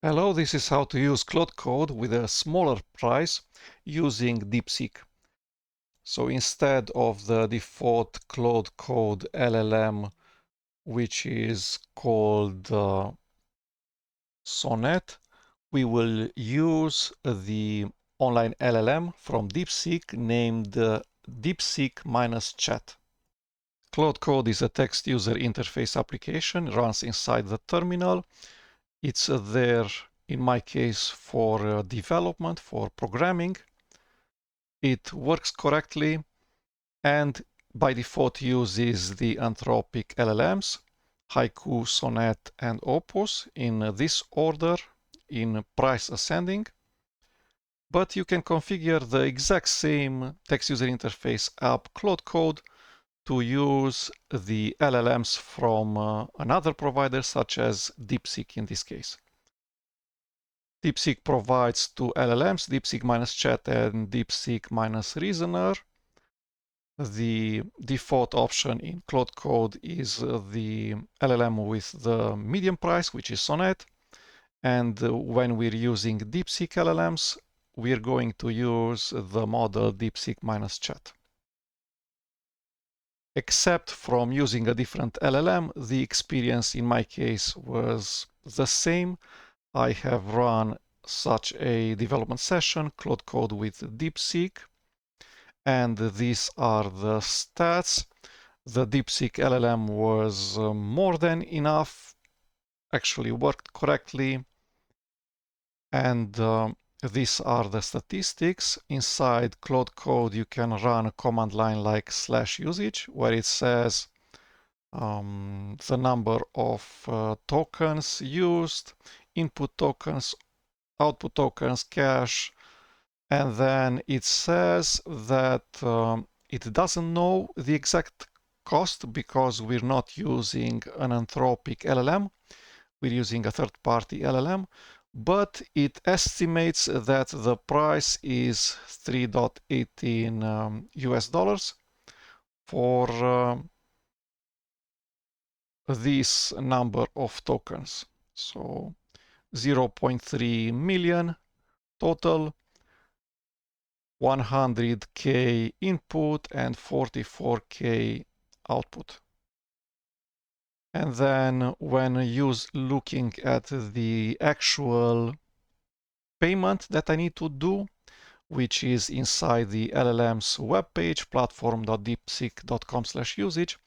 Hello, this is how to use Claude Code with a smaller price using DeepSeek. So instead of the default Claude Code LLM, which is called Sonnet, we will use the online LLM from DeepSeek named deepseek-chat. Claude Code is a text user interface application, runs inside the terminal. It's there, in my case, for development, for programming. It works correctly and by default uses the Anthropic LLMs, Haiku, Sonnet, and Opus in this order, in price ascending. But you can configure the exact same text user interface app Claude Code to use the LLMs from another provider, such as DeepSeek in this case. DeepSeek provides two LLMs, deepseek-chat and deepseek-reasoner. The default option in Claude Code is the LLM with the medium price, which is Sonnet. And when we're using DeepSeek LLMs, we're going to use the model deepseek-chat. Except from using a different LLM, the experience in my case was the same. I have run such a development session, Claude Code with DeepSeek, and these are the stats. The DeepSeek LLM was more than enough, actually worked correctly, and these are the statistics. Inside Claude Code, you can run a command line like /usage, where it says the number of tokens used, input tokens, output tokens, cache, and then it says that it doesn't know the exact cost because we're not using an Anthropic LLM, we're using a third-party LLM, but it estimates that the price is $3.18 US dollars for this number of tokens. So 0.3 million total, 100K input and 44K output. And then when looking at the actual payment that I need to do, which is inside the LLM's webpage, platform.deepseek.com/usage,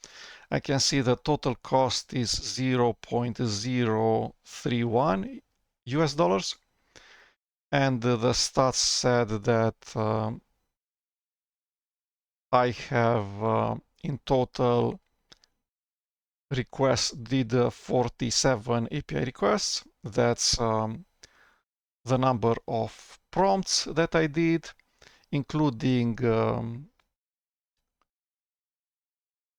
I can see the total cost is 0.031 US dollars. And the stats said that I have in total did 47 API requests. That's the number of prompts that I did, including,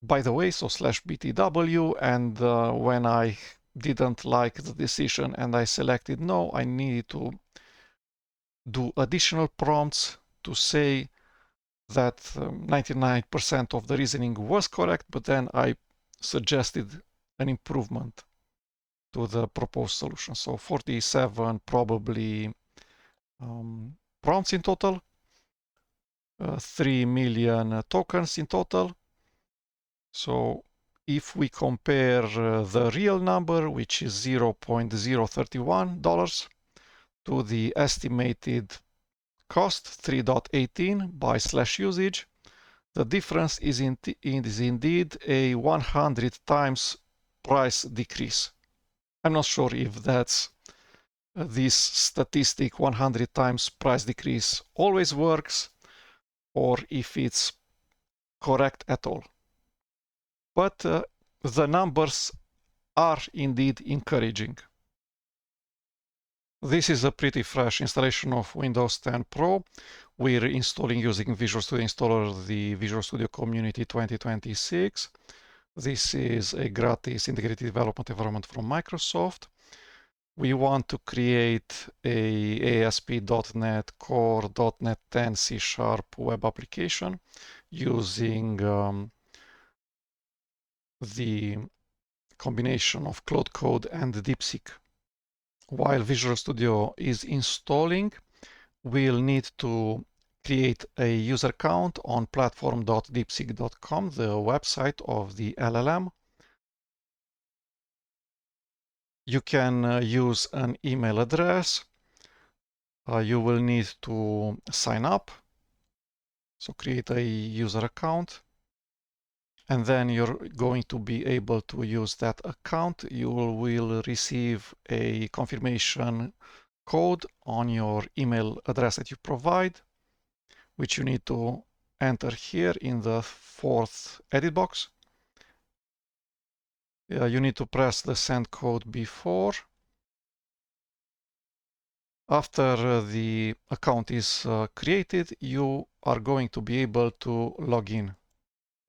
by the way, so /btw. And when I didn't like the decision and I selected no, I needed to do additional prompts to say that 99% of the reasoning was correct, but then I suggested an improvement to the proposed solution. So 47 probably prompts in total, 3 million tokens in total. So if we compare the real number, which is $0.031, to the estimated cost, 3.18 by /usage, the difference is indeed a 100 times price decrease. I'm not sure if that's this statistic 100 times price decrease always works or if it's correct at all. But the numbers are indeed encouraging. This is a pretty fresh installation of Windows 10 Pro. We're installing using Visual Studio Installer the Visual Studio Community 2026. This is a gratis integrated development environment from Microsoft. We want to create a ASP.NET Core .NET 10 C# web application using the combination of Claude Code and DeepSeek. while Visual Studio is installing, we'll need to create a user account on platform.deepseek.com, the website of the LLM. You can use an email address. You will need to sign up. So create a user account. And then you're going to be able to use that account. You will receive a confirmation code on your email address that you provide, which you need to enter here in the fourth edit box. You need to press the send code before. After the account is created, you are going to be able to log in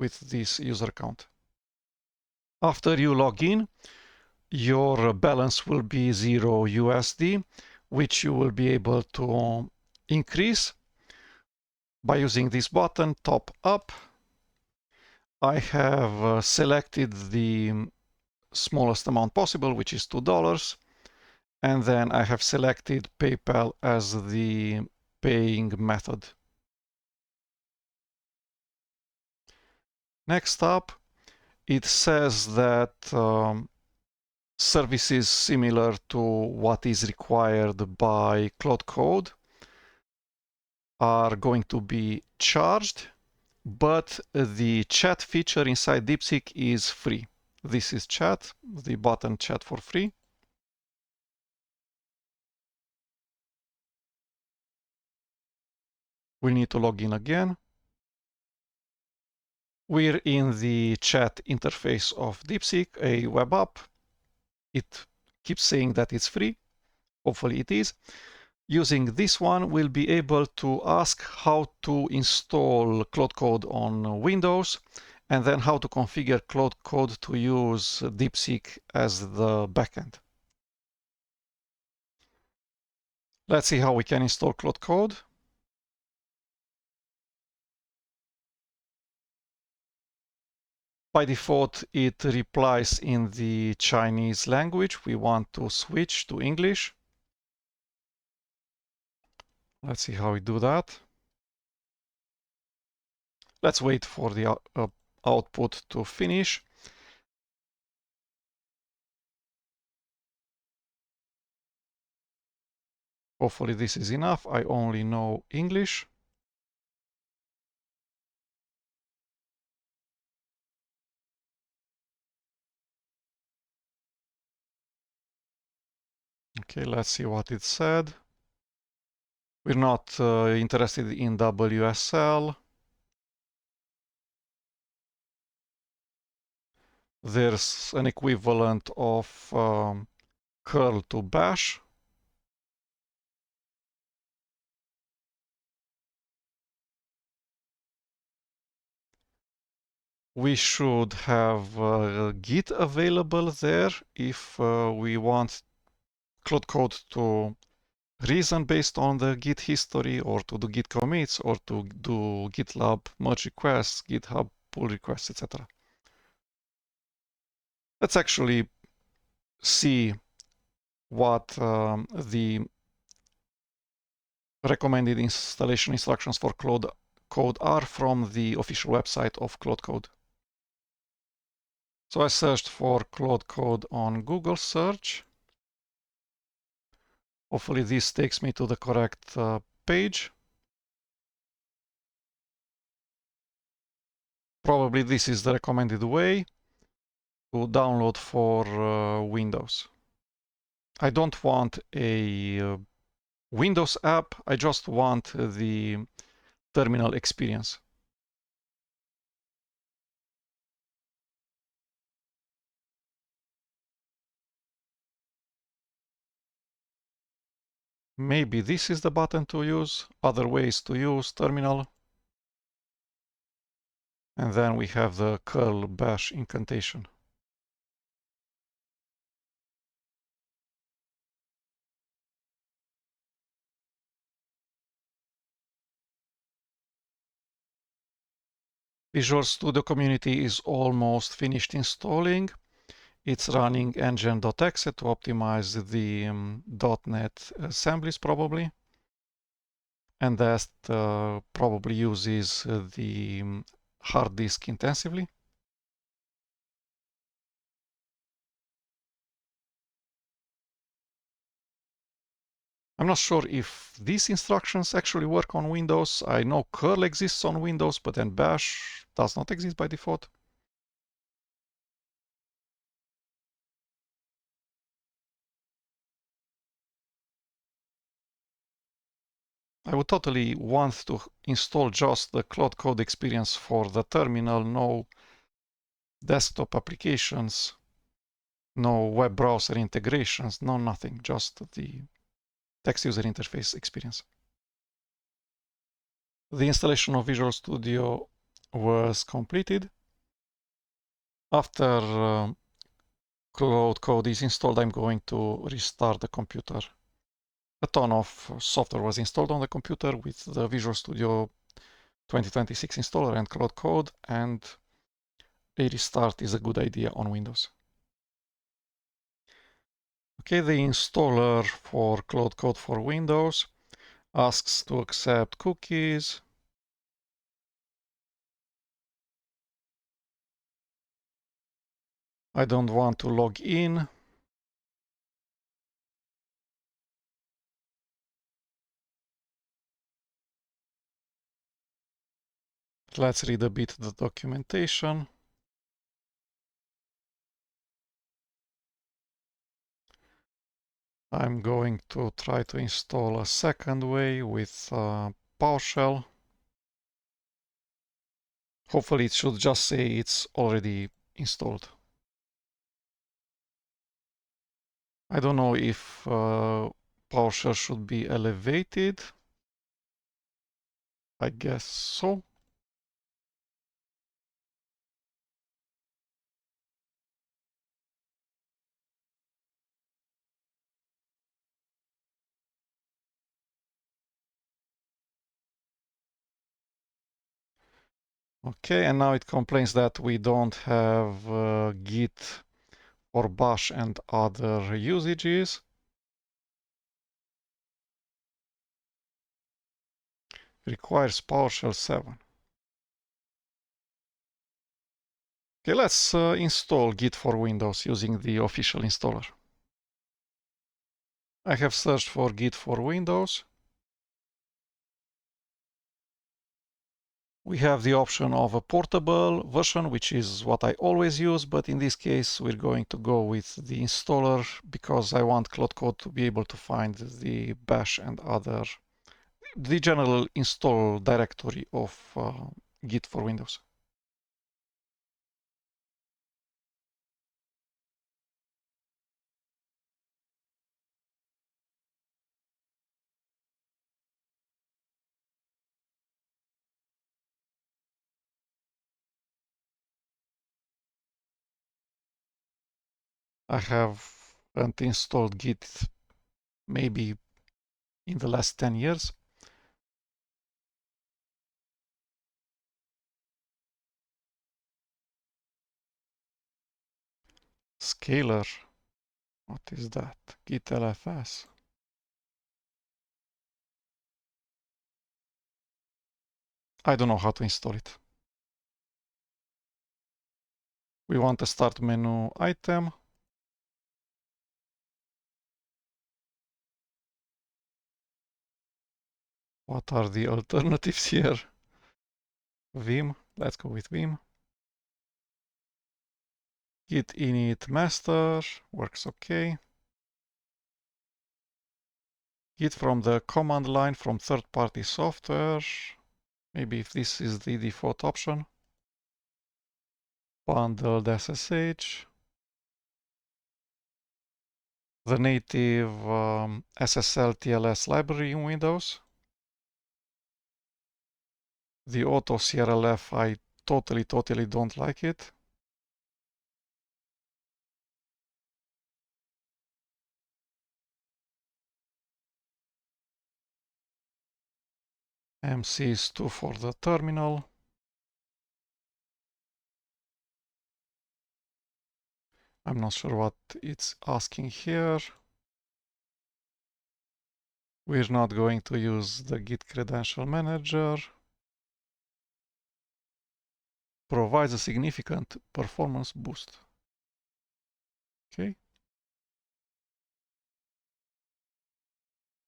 with this user account. After you log in, your balance will be 0 USD, which you will be able to increase by using this button, top up. I have selected the smallest amount possible, which is $2. And then I have selected PayPal as the paying method. Next up, it says that services similar to what is required by Claude Code are going to be charged, but the chat feature inside DeepSeek is free. This is chat, the button chat for free. We need to log in again. We're in the chat interface of DeepSeek, a web app. It keeps saying that it's free. Hopefully it is. Using this one, we'll be able to ask how to install Claude Code on Windows, and then how to configure Claude Code to use DeepSeek as the backend. Let's see how we can install Claude Code. By default, it replies in the Chinese language. We want to switch to English. Let's see how we do that. Let's wait for the output to finish. Hopefully this is enough. I only know English. Okay, let's see what it said. We're not interested in WSL. There's an equivalent of curl to bash. We should have Git available there if we want Claude Code to reason based on the Git history, or to do Git commits, or to do GitLab merge requests, GitHub pull requests, etc. Let's actually see what the recommended installation instructions for Claude Code are from the official website of Claude Code. So I searched for Claude Code on Google search. Hopefully this takes me to the correct page. Probably this is the recommended way to download for Windows. I don't want a Windows app, I just want the terminal experience. Maybe this is the button to use, other ways to use terminal. And then we have the curl bash incantation. Visual Studio Community is almost finished installing. It's running engine.exe to optimize the .NET assemblies probably. And that probably uses the hard disk intensively. I'm not sure if these instructions actually work on Windows. I know curl exists on Windows, but then bash does not exist by default. I would totally want to install just the Claude Code experience for the terminal, no desktop applications, no web browser integrations, no nothing, just the text user interface experience. The installation of Visual Studio was completed. After Claude Code is installed, I'm going to restart the computer. A ton of software was installed on the computer with the Visual Studio 2026 installer and Claude Code, and a restart is a good idea on Windows. Okay, the installer for Claude Code for Windows asks to accept cookies. I don't want to log in. Let's read a bit the documentation. I'm going to try to install a second way with PowerShell. Hopefully it should just say it's already installed. I don't know if PowerShell should be elevated. I guess so. Okay, and now it complains that we don't have Git for bash and other usages. Requires PowerShell 7. Okay, let's install Git for Windows using the official installer. I have searched for Git for Windows. We have the option of a portable version, which is what I always use, but in this case, we're going to go with the installer because I want Claude Code to be able to find the bash and the general install directory of Git for Windows. I haven't installed Git maybe in the last 10 years. Scalar, what is that? Git LFS. I don't know how to install it. We want a start menu item. What are the alternatives here? Vim, let's go with Vim. Git init master, works okay. Git from the command line from third-party software. Maybe if this is the default option. Bundled SSH. The native SSL TLS library in Windows. The auto CRLF, I totally don't like it. MC2 for the terminal. I'm not sure what it's asking here. We're not going to use the Git credential manager. Provides a significant performance boost. Okay.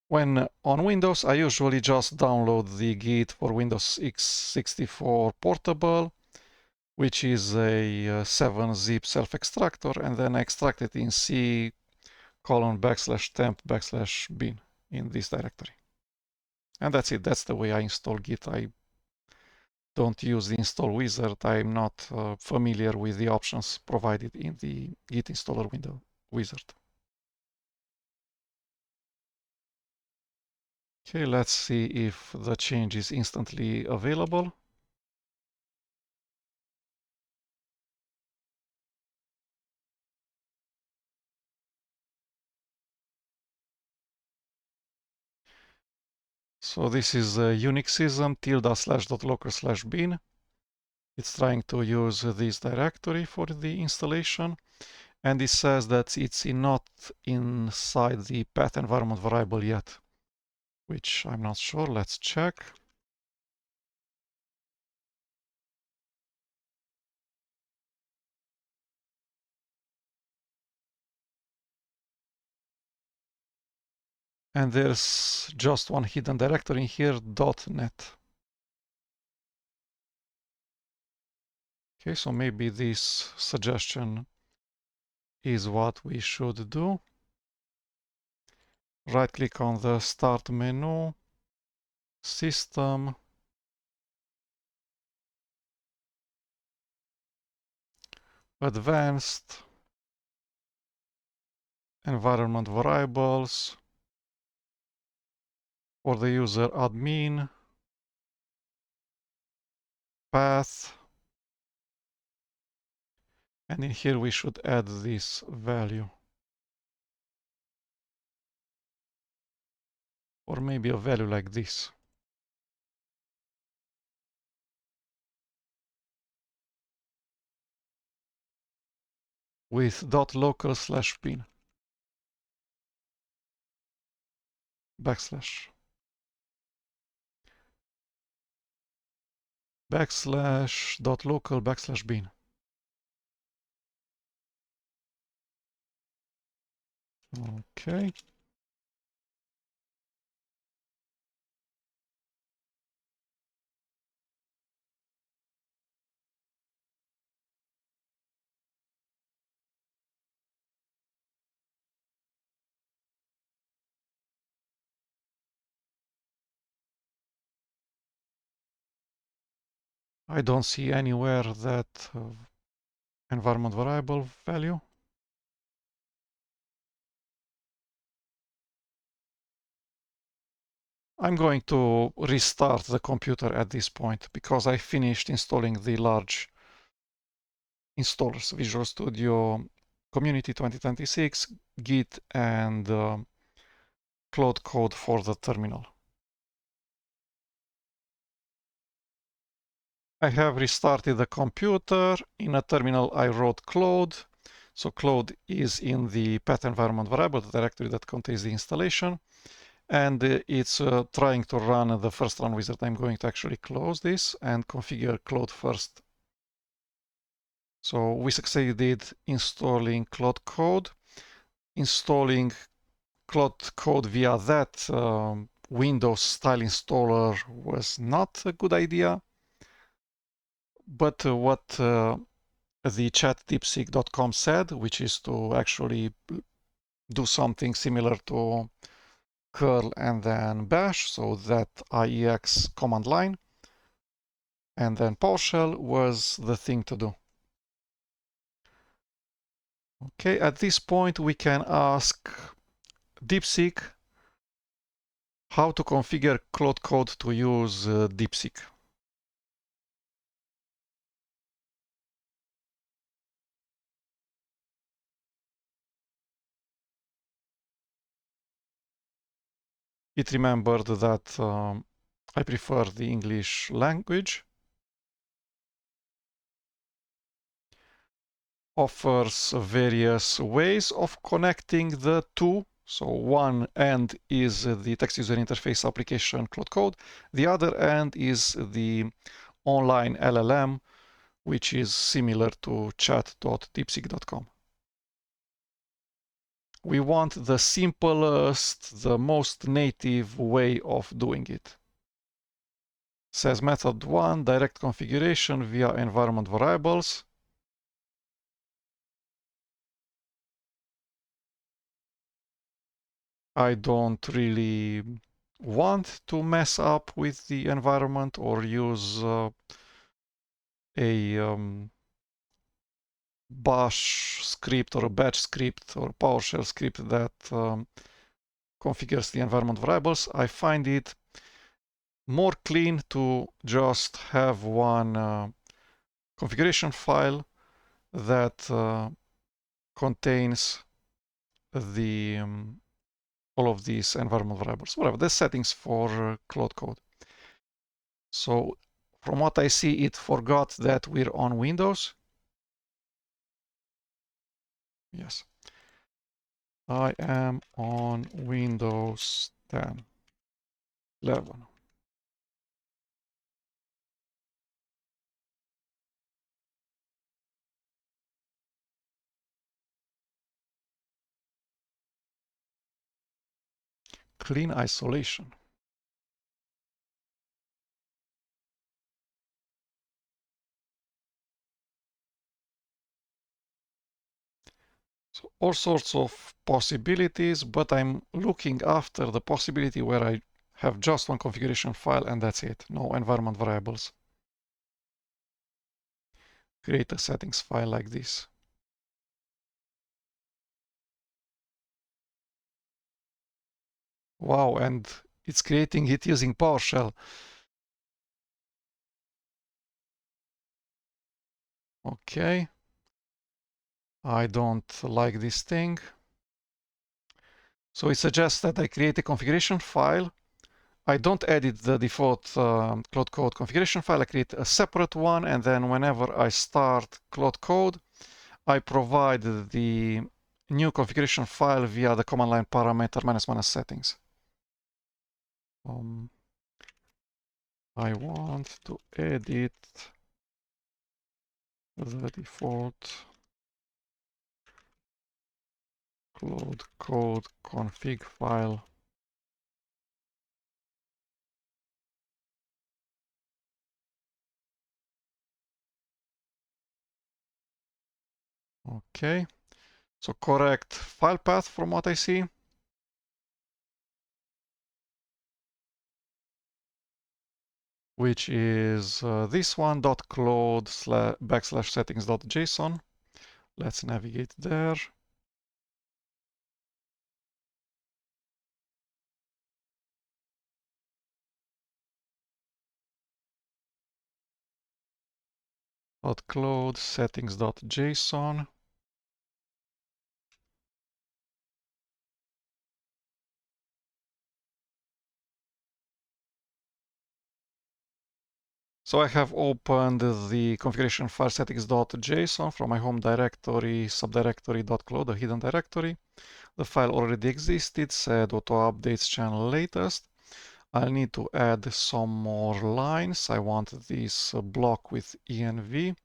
When on Windows, I usually just download the Git for Windows x64 Portable, which is a 7-zip self-extractor, and then I extract it in C:\temp /bin in this directory. And that's it. That's the way I install Git. I don't use the install wizard. I'm not familiar with the options provided in the Git installer window wizard. Okay, let's see if the change is instantly available. So this is a Unixism ~/.local/bin. It's trying to use this directory for the installation. And it says that it's not inside the path environment variable yet, which I'm not sure. Let's check. And there's just one hidden directory in here, .net. Okay, so maybe this suggestion is what we should do. Right click on the start menu, system, advanced, environment variables, for the user admin, path, and in here we should add this value. Or maybe a value like this. With .local/bin. Backslash. \local/bin. Okay. I don't see anywhere that environment variable value. I'm going to restart the computer at this point because I finished installing the large installers, Visual Studio Community 2026, Git, and Claude Code for the terminal. I have restarted the computer. In a terminal, I wrote Claude. So Claude is in the path environment variable, the directory that contains the installation. And it's trying to run the first run wizard. I'm going to actually close this and configure Claude first. So we succeeded installing Claude Code. Installing Claude Code via that Windows style installer was not a good idea. But what the chat deepseek.com said, which is to actually do something similar to curl and then bash, so that IEX command line and then PowerShell was the thing to do. Okay, at this point we can ask DeepSeek how to configure Claude Code to use DeepSeek. It remembered that I prefer the English language. offers various ways of connecting the two. So one end is the text user interface application Claude Code. The other end is the online LLM, which is similar to chat.deepseek.com. We want the simplest, the most native way of doing it. Says method 1, direct configuration via environment variables. I don't really want to mess up with the environment or use a bash script or a batch script or PowerShell script that configures the environment variables. I find it more clean to just have one configuration file that contains the all of these environment variables. Whatever, the settings for Claude Code. So from what I see, it forgot that we're on Windows. Yes. I am on Windows 10, 11. Clean isolation. So all sorts of possibilities, but I'm looking after the possibility where I have just one configuration file and that's it. No environment variables. Create a settings file like this. Wow, and it's creating it using PowerShell. Okay. I don't like this thing. So it suggests that I create a configuration file. I don't edit the default Claude Code configuration file. I create a separate one, and then whenever I start Claude Code, I provide the new configuration file via the command line parameter ---- settings. I want to edit the default Claude Code config file. Okay, so correct file path from what I see. Which is this one, .claude/settings.json. Let's navigate there. .claude settings.json. So I have opened the configuration file settings.json from my home directory, subdirectory .claude, a hidden directory. The file already existed, said auto updates channel latest. I'll need to add some more lines. I want this block with env.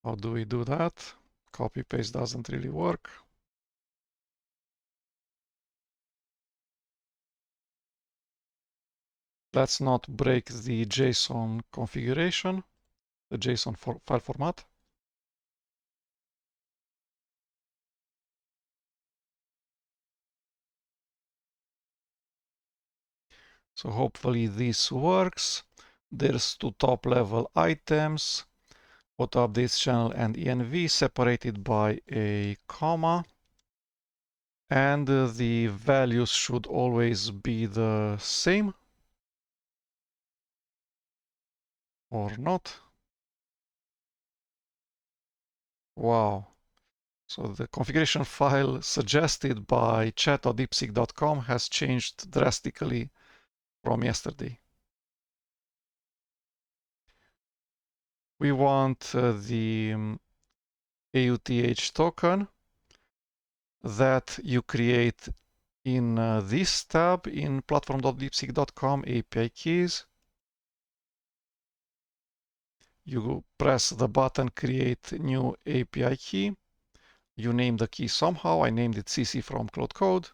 How do we do that? Copy paste doesn't really work. Let's not break the JSON configuration, the JSON file format. So hopefully this works. There's two top level items, auto updates channel and env, separated by a comma. And the values should always be the same. Or not. Wow. So the configuration file suggested by chat.deepseek.com has changed drastically from yesterday. we want the AUTH token that you create in this tab in platform.deepseek.com API keys. You press the button create new API key. You name the key somehow. I named it CC from Claude Code.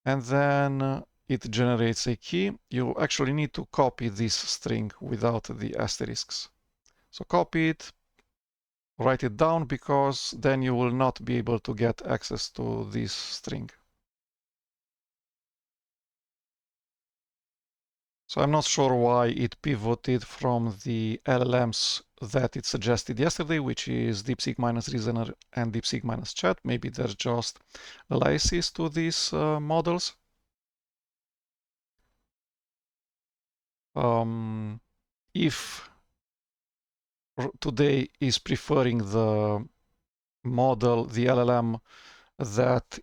And then it generates a key. You actually need to copy this string without the asterisks. So copy it, write it down, because then you will not be able to get access to this string. So I'm not sure why it pivoted from the LLMs that it suggested yesterday, which is deepseek-reasoner and deepseek-chat. Maybe there's just aliases to these models. If today is preferring the model, the LLM that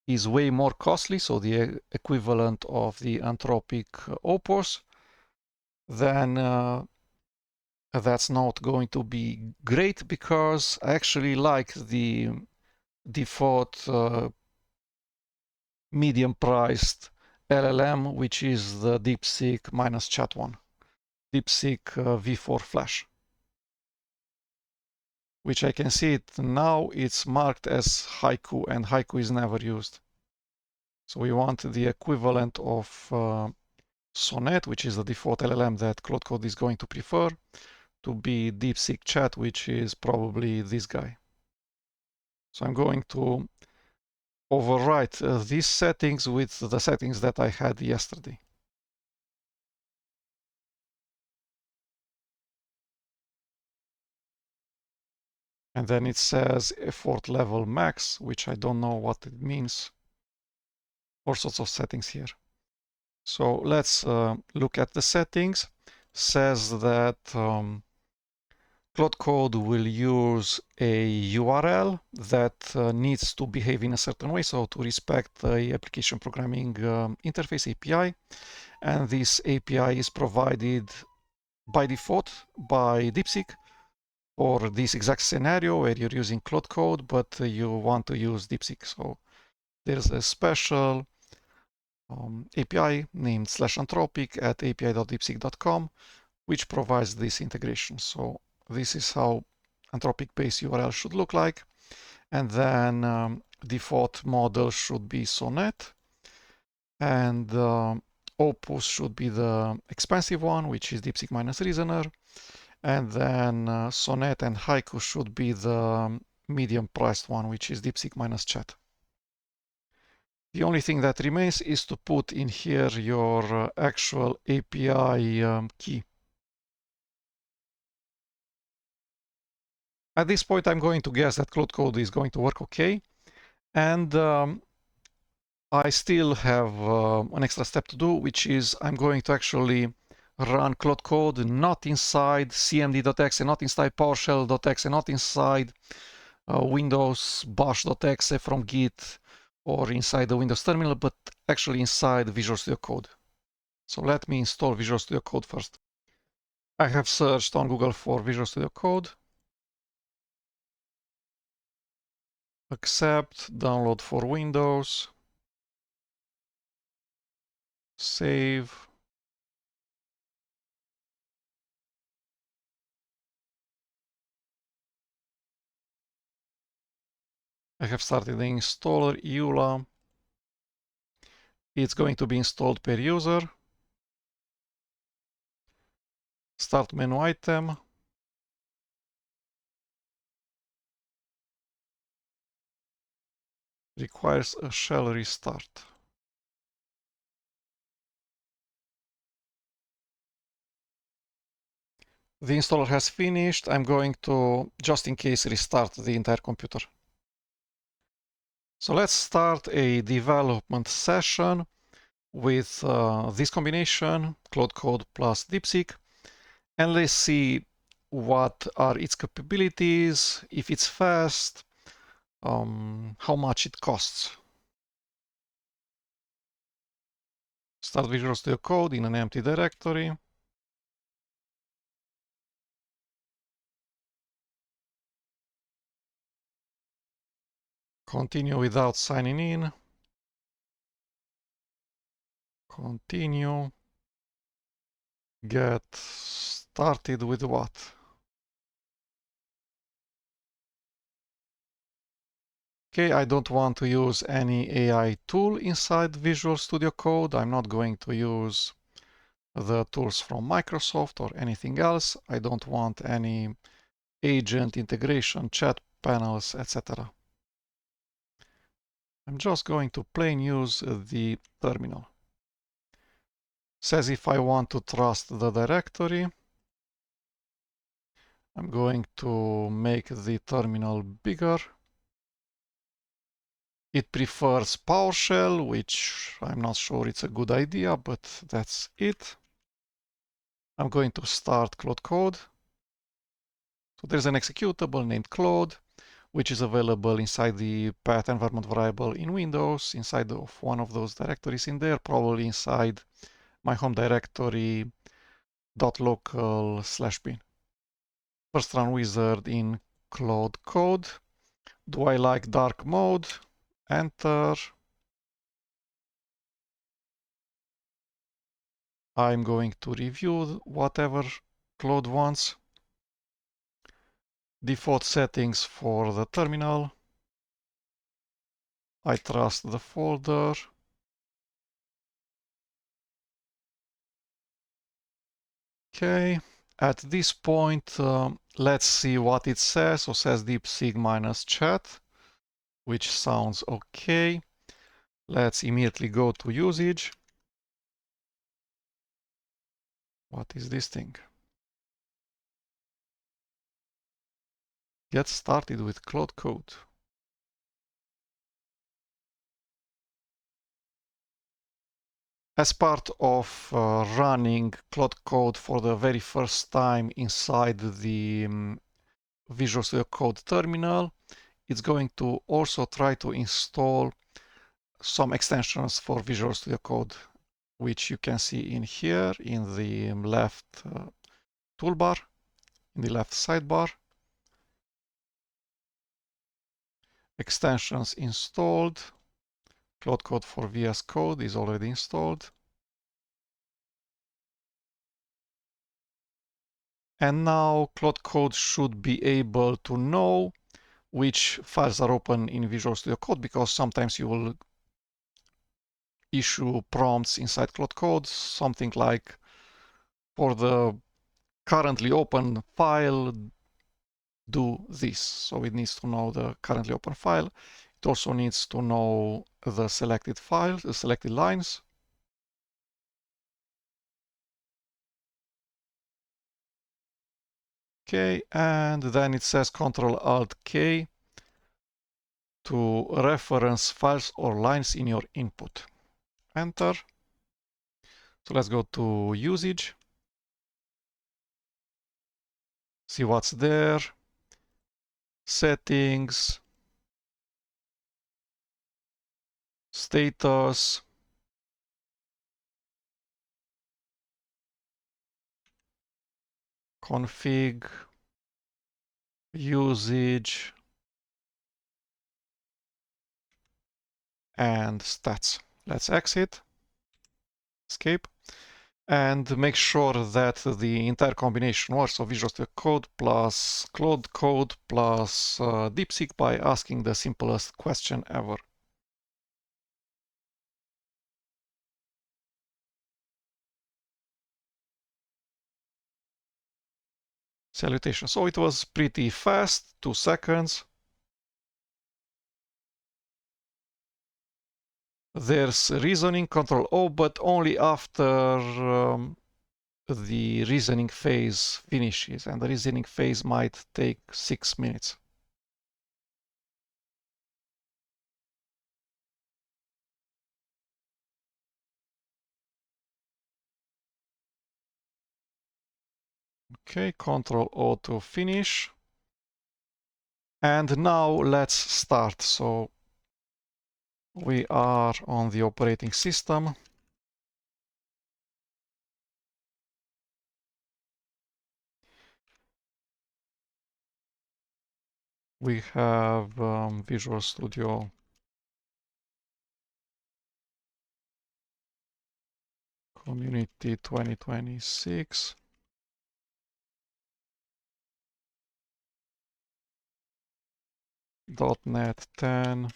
is way more costly, so the equivalent of the Anthropic Opus, then that's not going to be great, because I actually like the default medium priced LLM, which is the DeepSeek-chat one, DeepSeek v4 Flash, which I can see it now, it's marked as Haiku, and Haiku is never used. So we want the equivalent of Sonnet, which is the default LLM that Claude Code is going to prefer, to be deepseek-chat, which is probably this guy. So I'm going to overwrite these settings with the settings that I had yesterday. And then it says effort level max, which I don't know what it means. All sorts of settings here. So let's look at the settings. Says that Claude Code will use a URL that needs to behave in a certain way, so to respect the application programming interface API. And this API is provided by default by DeepSeek for this exact scenario where you're using Claude Code, but you want to use DeepSeek. So there's a special API named /anthropic at api.deepseek.com, which provides this integration. So this is how Anthropic-based URL should look like. And then default model should be Sonnet. And Opus should be the expensive one, which is deepseek-reasoner. And then Sonnet and Haiku should be the medium-priced one, which is deepseek-chat. The only thing that remains is to put in here your actual API key. At this point, I'm going to guess that Claude Code is going to work okay. And I still have an extra step to do, which is I'm going to actually run Claude Code not inside cmd.exe, not inside PowerShell.exe, not inside Windows bash.exe from Git or inside the Windows terminal, but actually inside Visual Studio Code. So let me install Visual Studio Code first. I have searched on Google for Visual Studio Code. Accept, download for Windows. Save. I have started the installer EULA. It's going to be installed per user. Start menu item. Requires a shell restart. The installer has finished. I'm going to, just in case, restart the entire computer. So let's start a development session with this combination, Claude Code plus DeepSeek, and let's see what are its capabilities, if it's fast, how much it costs. Start Visual Studio Code in an empty directory. Continue without signing in. Continue. Get started with what? Okay, I don't want to use any AI tool inside Visual Studio Code. I'm not going to use the tools from Microsoft or anything else. I don't want any agent integration, chat panels, etc. I'm just going to plain use the terminal. Says if I want to trust the directory, I'm going to make the terminal bigger. It prefers PowerShell, which I'm not sure it's a good idea, but that's it. I'm going to start Claude Code. So there's an executable named Claude, which is available inside the path environment variable in Windows, inside of one of those directories in there, probably inside my home directory .local/bin. First run wizard in Claude Code. Do I like dark mode? Enter. I'm going to review whatever Claude wants. Default settings for the terminal. I trust the folder. Okay, at this point, let's see what it says. So it says deepseek-chat, which sounds okay. Let's immediately go to usage. What is this thing? Get started with Claude Code. As part of running Claude Code for the very first time inside the Visual Studio Code terminal, it's going to also try to install some extensions for Visual Studio Code, which you can see in here in the left toolbar, in the left sidebar. Extensions installed. Claude Code for vscode is already installed. And now Claude Code should be able to know which files are open in Visual Studio Code, because sometimes you will issue prompts inside Claude Code, something like for the currently open file, do this. So it needs to know the currently open file. It also needs to know the selected files, the selected lines. Okay, and then it says Ctrl-Alt-K to reference files or lines in your input. Enter. So let's go to usage. See what's there. Settings. Status. Config. Usage. And stats. Let's exit. Escape. And make sure that the entire combination works. So Visual Studio Code plus Claude Code plus DeepSeek by asking the simplest question ever. Salutation. So it was pretty fast, 2 seconds. There's reasoning, Ctrl-O, but only after the reasoning phase finishes, and the reasoning phase might take 6 minutes. Okay, Ctrl-O to finish. And now let's start. So we are on the operating system. We have Visual Studio Community 2026. .NET 10.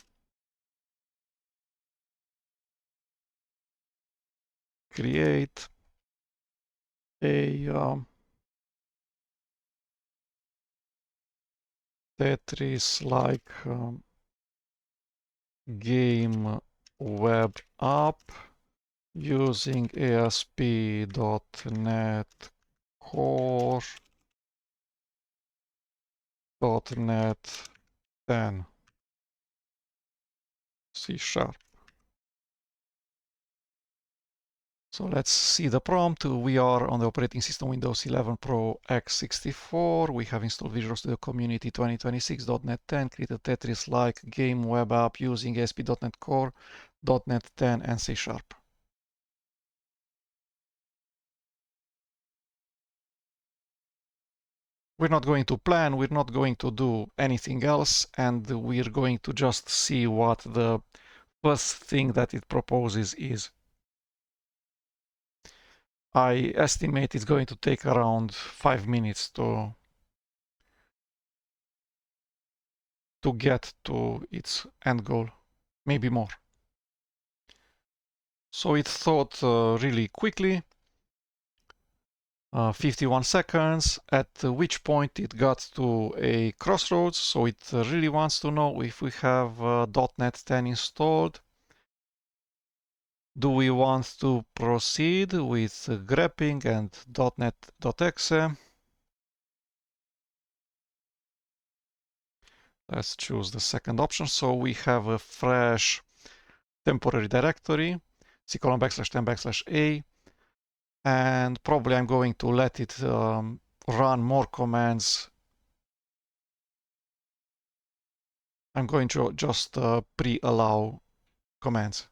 Create a Tetris-like game web app using ASP.NET Core, .NET 10, C#. So let's see the prompt. We are on the operating system Windows 11 Pro x64. We have installed Visual Studio Community 2026 .NET 10, created Tetris-like game web app using ASP.NET Core, .NET 10, and C#. We're not going to plan, we're not going to do anything else, and we're going to just see what the first thing that it proposes is. I estimate it's going to take around 5 minutes to get to its end goal, maybe more. So it thought really quickly, 51 seconds, at which point it got to a crossroads. So it really wants to know if we have .NET 10 installed. Do we want to proceed with grepping and .NET.exe? Let's choose the second option. So we have a fresh temporary directory, :/10\a, and probably I'm going to let it run more commands. I'm going to just pre-allow commands,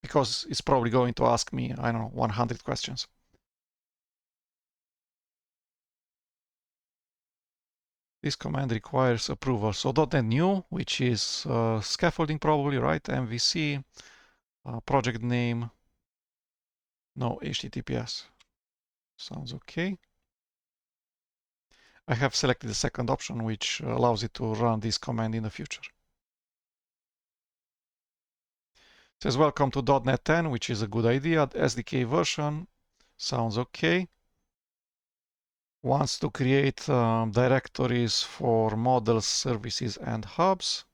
because it's probably going to ask me, I don't know, 100 questions. This command requires approval. So .NET new, which is scaffolding probably, right? MVC, project name, no HTTPS. Sounds okay. I have selected the second option, which allows it to run this command in the future. It says welcome to .NET 10, which is a good idea. SDK version sounds okay. Wants to create directories for models, services, and hubs.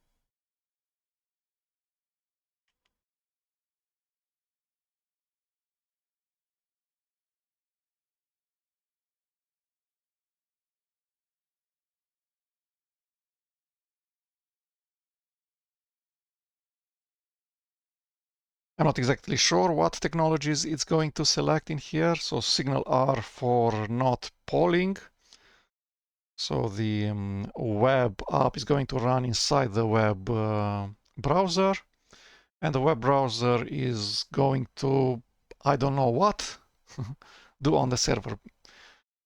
I'm not exactly sure what technologies it's going to select in here. So Signal R for not polling. So the web app is going to run inside the web browser. And the web browser is going to, I don't know what, do on the server.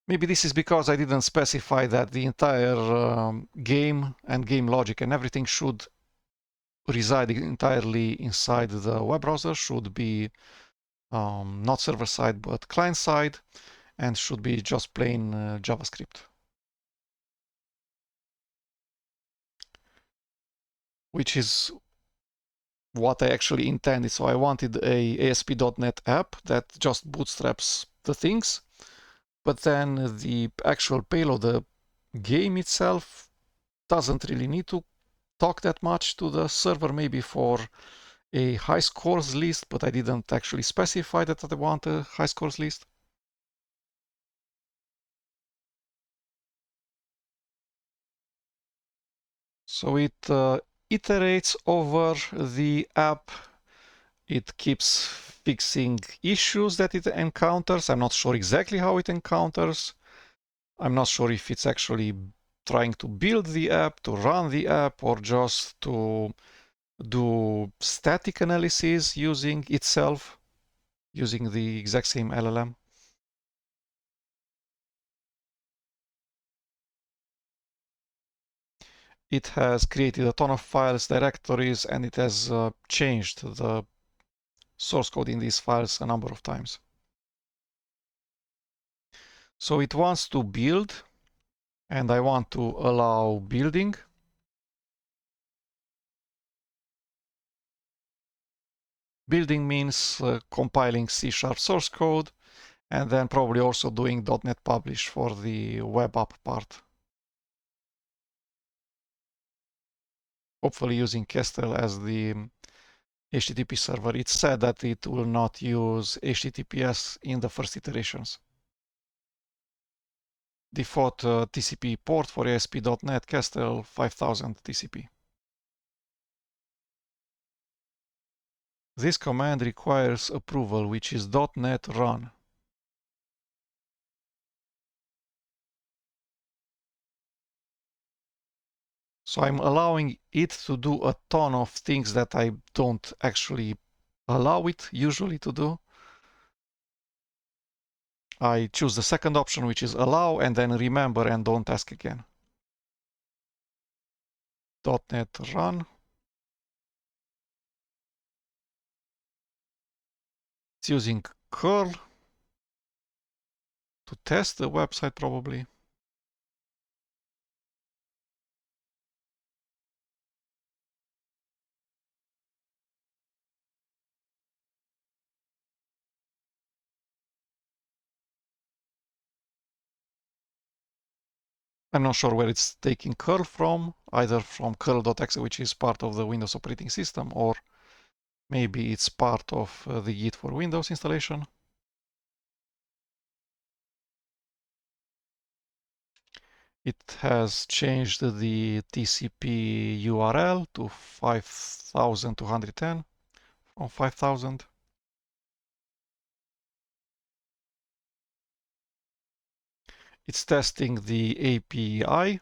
Maybe this is because I didn't specify that the entire game and game logic and everything should reside entirely inside the web browser, should be not server side but client side, and should be just plain JavaScript. Which is what I actually intended. So I wanted a ASP.NET app that just bootstraps the things, but then the actual payload, the game itself, doesn't really need to talk that much to the server, maybe for a high scores list, but I didn't actually specify that I want a high scores list. So it iterates over the app. It keeps fixing issues that it encounters. I'm not sure exactly how it encounters. I'm not sure if it's actually trying to build the app, to run the app, or just to do static analysis using itself, using the exact same LLM. it has created a ton of files, directories, and it has changed the source code in these files a number of times. So it wants to build, and I want to allow building. Building means compiling C# source code, and then probably also doing .NET Publish for the web app part. Hopefully using Kestrel as the HTTP server. It's said that it will not use HTTPS in the first iterations. Default TCP port for ASP.NET Kestrel 5000 TCP. This command requires approval, which is .NET run. So I'm allowing it to do a ton of things that I don't actually allow it usually to do. I choose the second option, which is allow, and then remember and don't ask again. .NET run. It's using curl to test the website probably. I'm not sure where it's taking curl from, either from curl.exe, which is part of the Windows operating system, or maybe it's part of the Git for Windows installation. It has changed the TCP URL to 5210 from 5000. It's testing the API.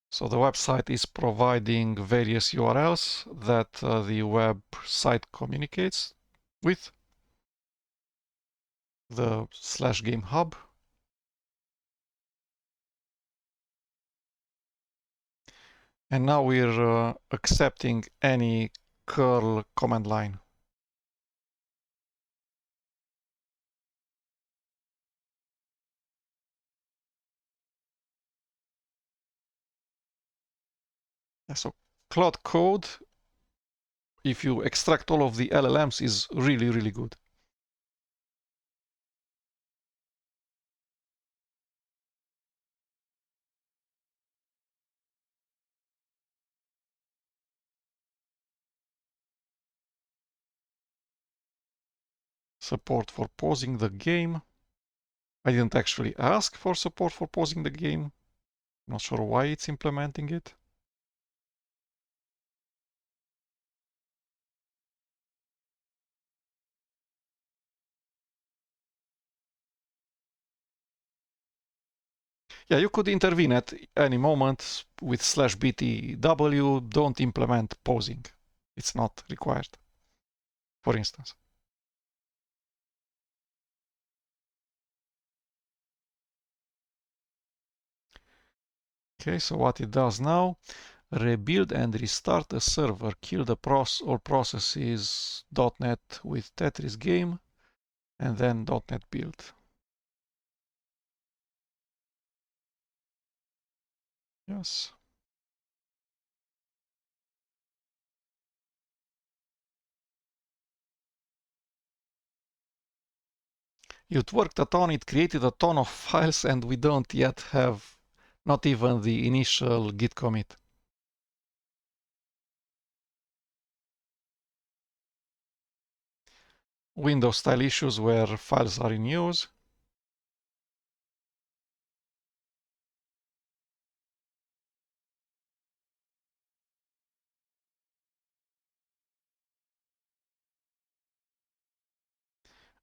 So the website is providing various URLs that the website communicates with. The /game hub. And now we're accepting any curl command line. So Claude Code, if you extract all of the LLMs, is really, really good. Support for pausing the game. I didn't actually ask for support for pausing the game. Not sure why it's implementing it. Yeah, you could intervene at any moment with /btw. Don't implement pausing. It's not required, for instance. Okay, so what it does now, rebuild and restart a server, kill the processes .NET with Tetris game, and then .NET build. Yes. It worked a ton, it created a ton of files, and we don't yet have not even the initial git commit. Windows style issues where files are in use.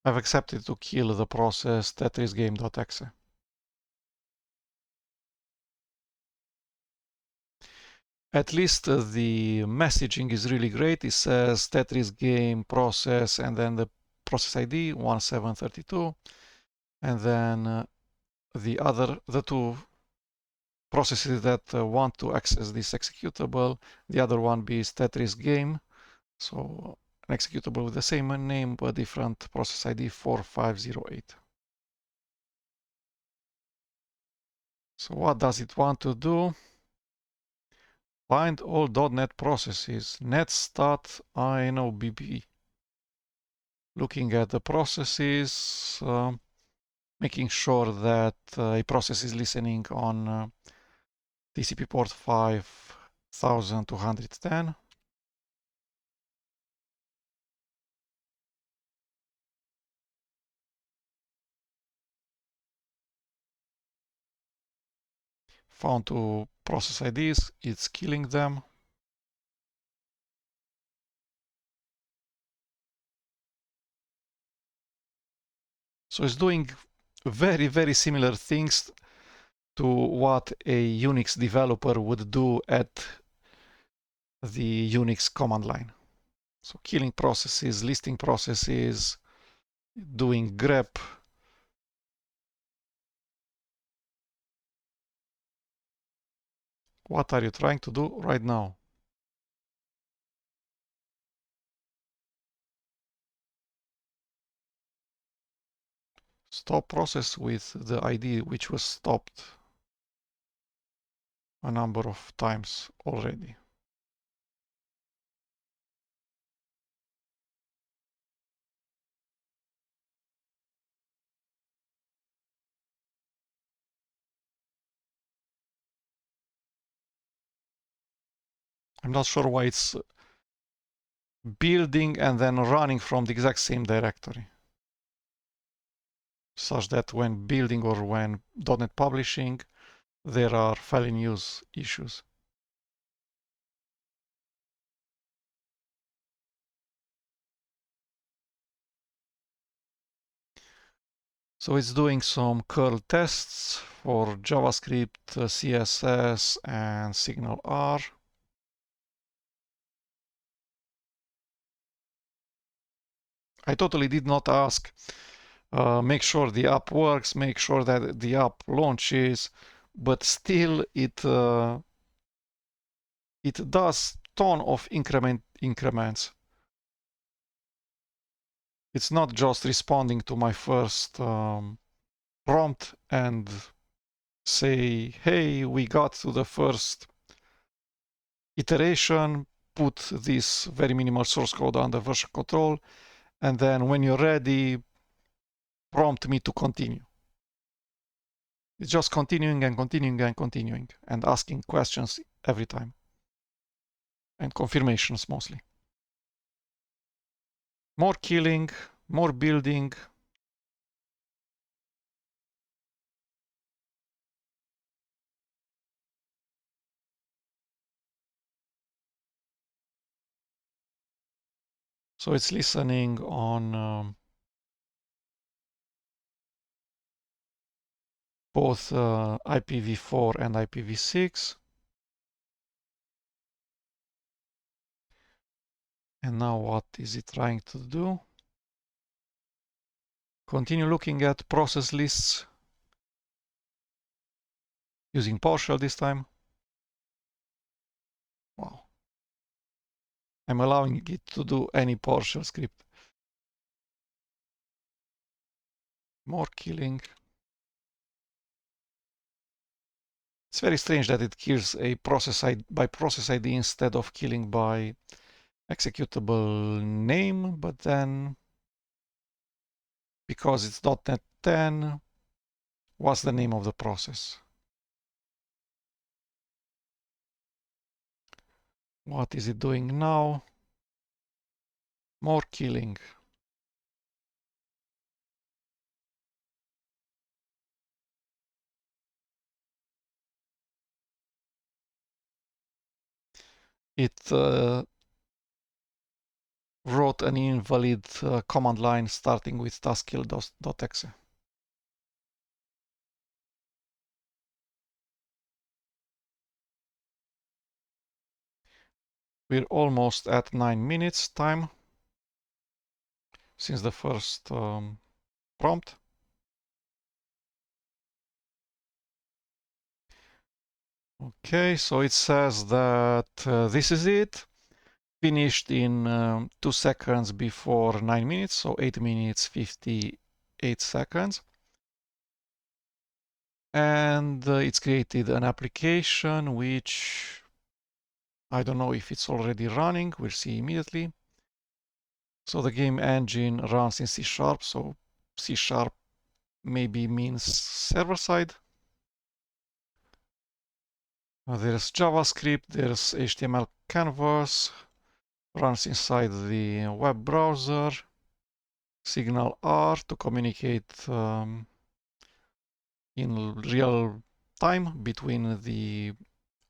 I've accepted to kill the process tetrisgame.exe. At least the messaging is really great. It says Tetris game process and then the process ID 1732, and then the two processes that want to access this executable. The other one is Tetris game. So an executable with the same name but different process ID 4508. So what does it want to do? Find all .NET processes, netstat inobb. Looking at the processes, making sure that a process is listening on TCP port 5210. Found two process IDs, it's killing them. So it's doing very, very similar things to what a Unix developer would do at the Unix command line. So killing processes, listing processes, doing grep. What are you trying to do right now? Stop process with the ID which was stopped a number of times already. I'm not sure why it's building and then running from the exact same directory, such that when building or when .NET publishing, there are file in use issues. So it's doing some curl tests for JavaScript, CSS, and Signal R. I totally did not ask, make sure the app works, make sure that the app launches, but still it does ton of increments. It's not just responding to my first prompt and say, hey, we got to the first iteration, put this very minimal source code under version control, and then when you're ready, prompt me to continue. It's just continuing and continuing and continuing and asking questions every time. And confirmations mostly. More killing, more building. So it's listening on both IPv4 and IPv6. And now what is it trying to do? Continue looking at process lists using PowerShell this time. Wow. I'm allowing it to do any PowerShell script. More killing. It's very strange that it kills a process ID by process ID instead of killing by executable name, but then because it's .NET 10, what's the name of the process? What is it doing now? More killing. It wrote an invalid command line starting with taskkill.exe. We're almost at 9 minutes time since the first prompt. Okay, so it says that this is it. Finished in 2 seconds before 9 minutes, so 8 minutes 58 seconds. And it's created an application which I don't know if it's already running. We'll see immediately. So the game engine runs in C#, so C# maybe means server side. There's JavaScript, there's HTML canvas, runs inside the web browser, signal R to communicate in real time between the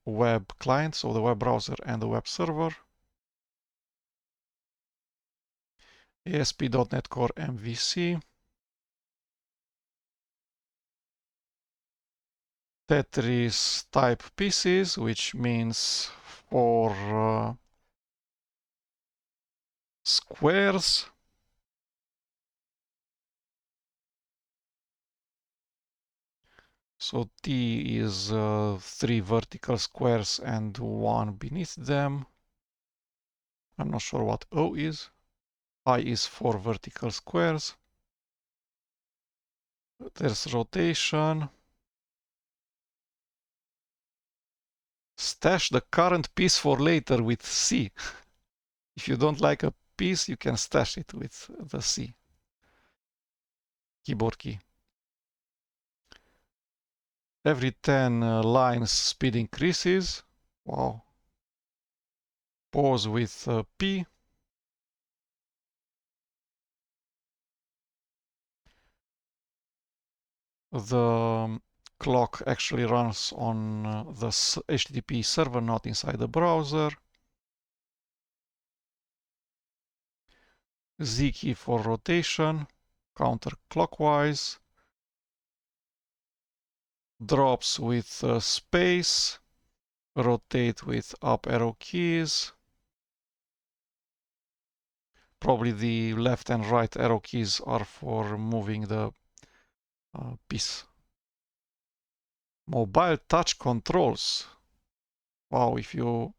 web client, so the web browser, and the web server. ASP.NET Core MVC. Tetris type pieces, which means for squares. So T is 3 vertical squares and 1 beneath them. I'm not sure what O is. I is 4 vertical squares. There's rotation. Stash the current piece for later with C. If you don't like a piece, you can stash it with the C keyboard key. Every 10 lines, speed increases. Wow. Pause with P. The clock actually runs on the HTTP server, not inside the browser. Z key for rotation, counterclockwise. Drops with space. Rotate with up arrow keys. Probably the left and right arrow keys are for moving the piece. Mobile touch controls. Wow, if you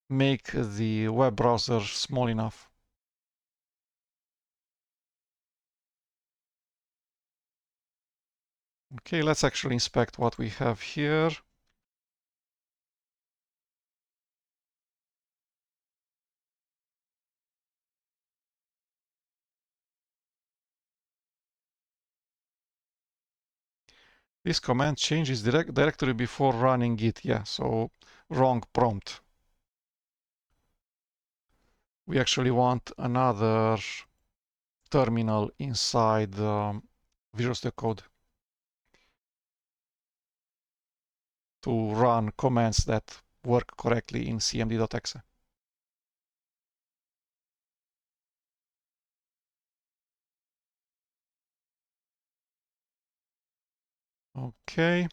make the web browser small enough. Okay, let's actually inspect what we have here. This command changes directory before running it. Yeah, so wrong prompt. We actually want another terminal inside Visual Studio Code to run commands that work correctly in cmd.exe. Okay,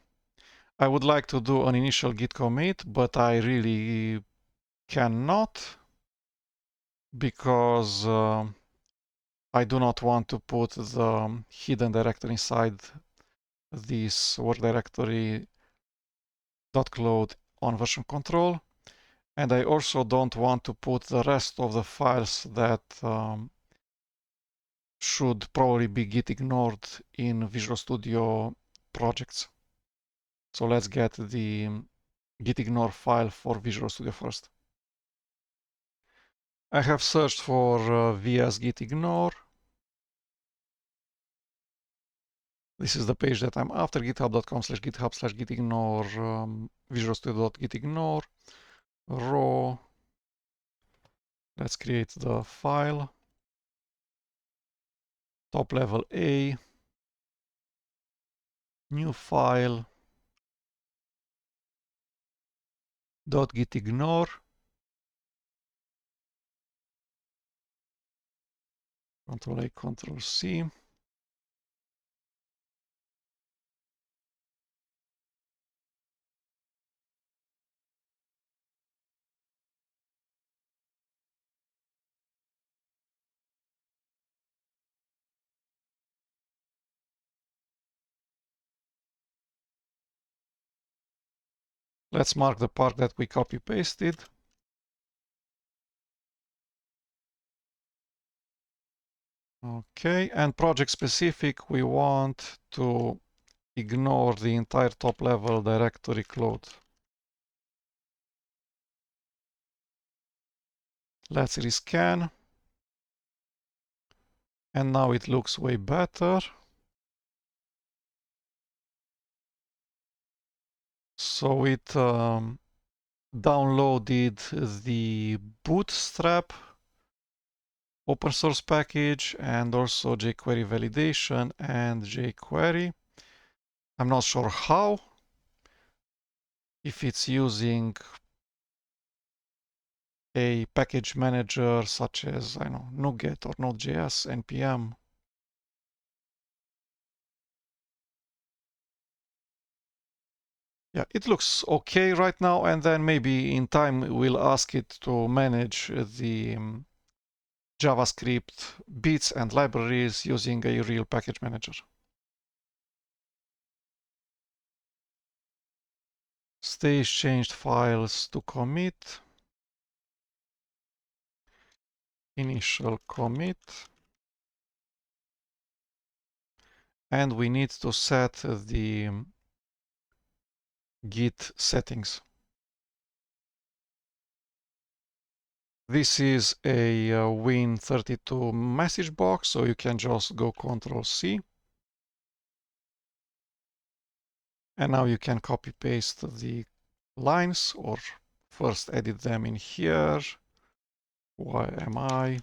I would like to do an initial git commit, but I really cannot because I do not want to put the hidden directory inside this work directory .claude on version control. And I also don't want to put the rest of the files that should probably be git ignored in Visual Studio projects. So let's get the git ignore file for Visual Studio first. I have searched for vs git ignore. This is the page that I'm after, github.com/github/gitignore, Visual Studio.gitignore, raw. Let's create the file. Top level A, new file, .gitignore, Control A, Control C. Let's mark the part that we copy pasted. Okay, and project specific, we want to ignore the entire top level directory Claude. Let's rescan. And now it looks way better. So it downloaded the Bootstrap open source package and also jQuery validation and jQuery. I'm not sure how. If it's using a package manager such as, I don't know, NuGet or Node.js, npm. Yeah, it looks okay right now, and then maybe in time we'll ask it to manage the JavaScript bits and libraries using a real package manager. Stage changed files to commit. Initial commit. And we need to set the Git settings. This is a Win32 message box, so you can just go Ctrl+C. And now you can copy paste the lines or first edit them in here. Why am I?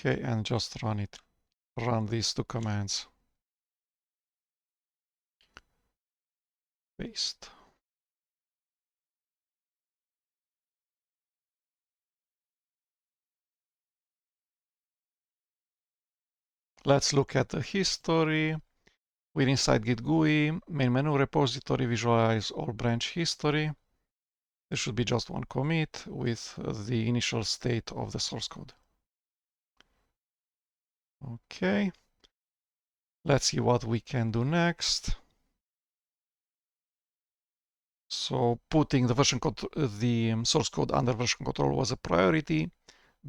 Okay, and just run it. Run these two commands. Paste. Let's look at the history. We're inside Git GUI, main menu repository, visualize all branch history. There should be just one commit with the initial state of the source code. Okay. Let's see what we can do next. So putting the source code under version control was a priority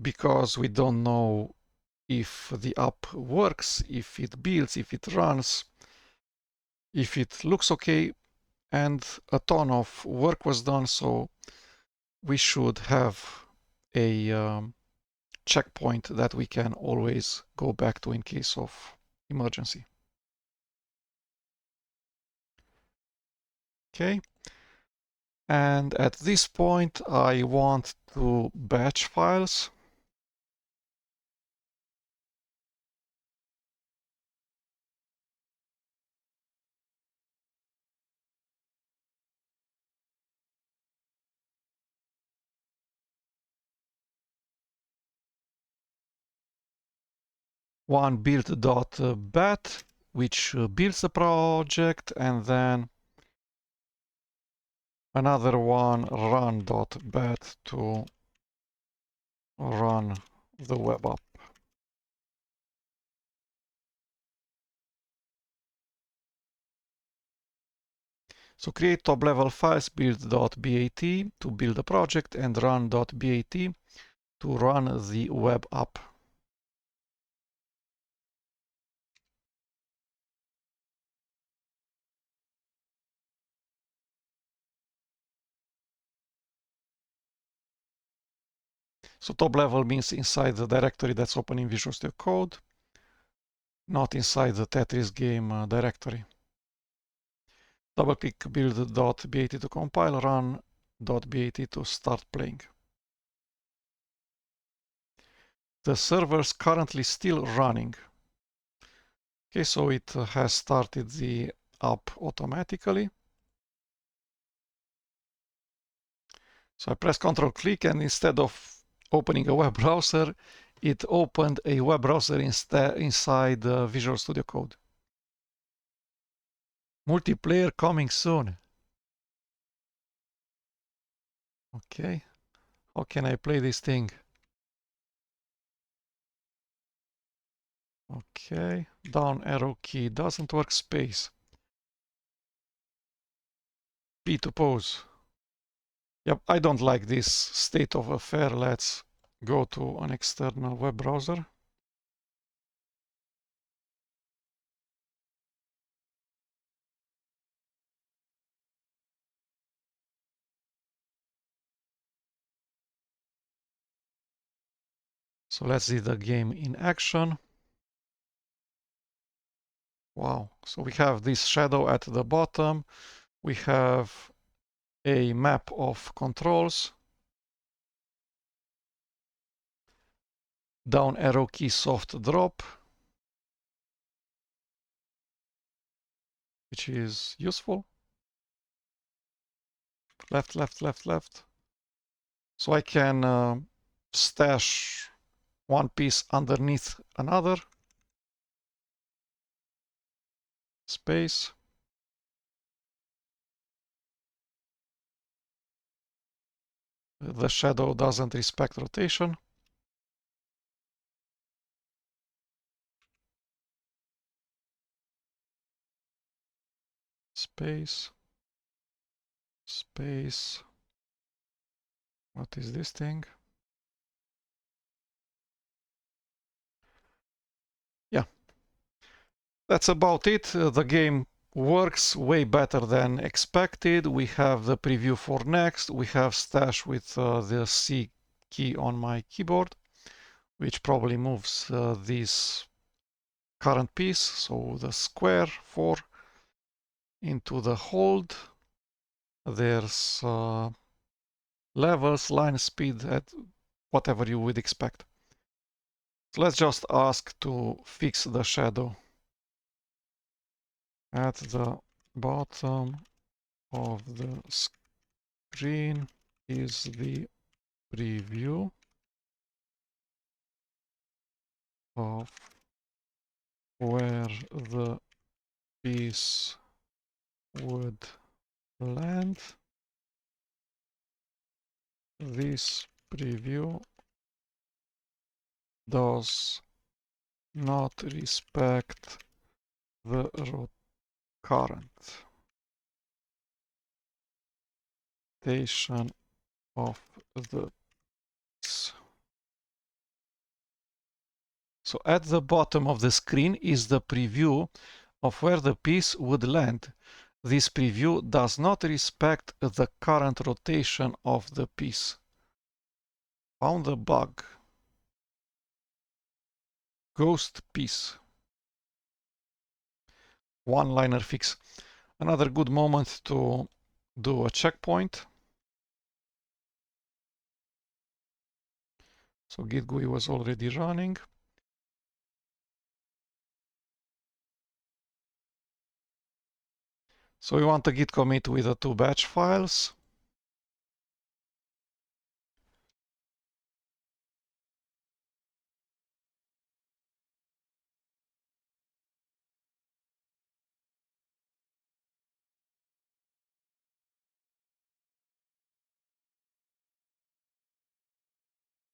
because we don't know if the app works, if it builds, if it runs, if it looks okay, and a ton of work was done, so we should have a checkpoint that we can always go back to in case of emergency. Okay. And at this point, I want to batch files. One build.bat, which builds the project, and then another one run.bat to run the web app. So create top level files, build.bat to build a project, and run.bat to run the web app. So top level means inside the directory that's open in Visual Studio Code, not inside the Tetris game directory. Double click build.bat to compile, run.bat to start playing. The server's currently still running. Okay, so it has started the app automatically. So I press Ctrl click, and instead of opening a web browser, it opened a web browser inside Visual Studio Code. Multiplayer coming soon. Okay. How can I play this thing? Okay. Down arrow key doesn't work. Space. P to pose. Yep, I don't like this state of affair. Let's go to an external web browser. So let's see the game in action. Wow. So we have this shadow at the bottom. We have a map of controls. Down arrow key soft drop, which is useful. Left, left, left, left. So I can stash one piece underneath another. Space. The shadow doesn't respect rotation. Space. Space. What is this thing? Yeah, that's about it. The game works way better than expected. We have the preview for next. We have stash with the C key on my keyboard, which probably moves this current piece, so the square 4 into the hold. There's levels, line speed, at whatever you would expect. So let's just ask to fix the shadow. At the bottom of the screen is the preview of where the piece would land. This preview does not respect the current rotation of the piece. So at the bottom of the screen is the preview of where the piece would land. This preview does not respect the current rotation of the piece. Found the bug. Ghost piece. One-liner fix. Another good moment to do a checkpoint. So Git GUI was already running. So we want a git commit with the 2 batch files.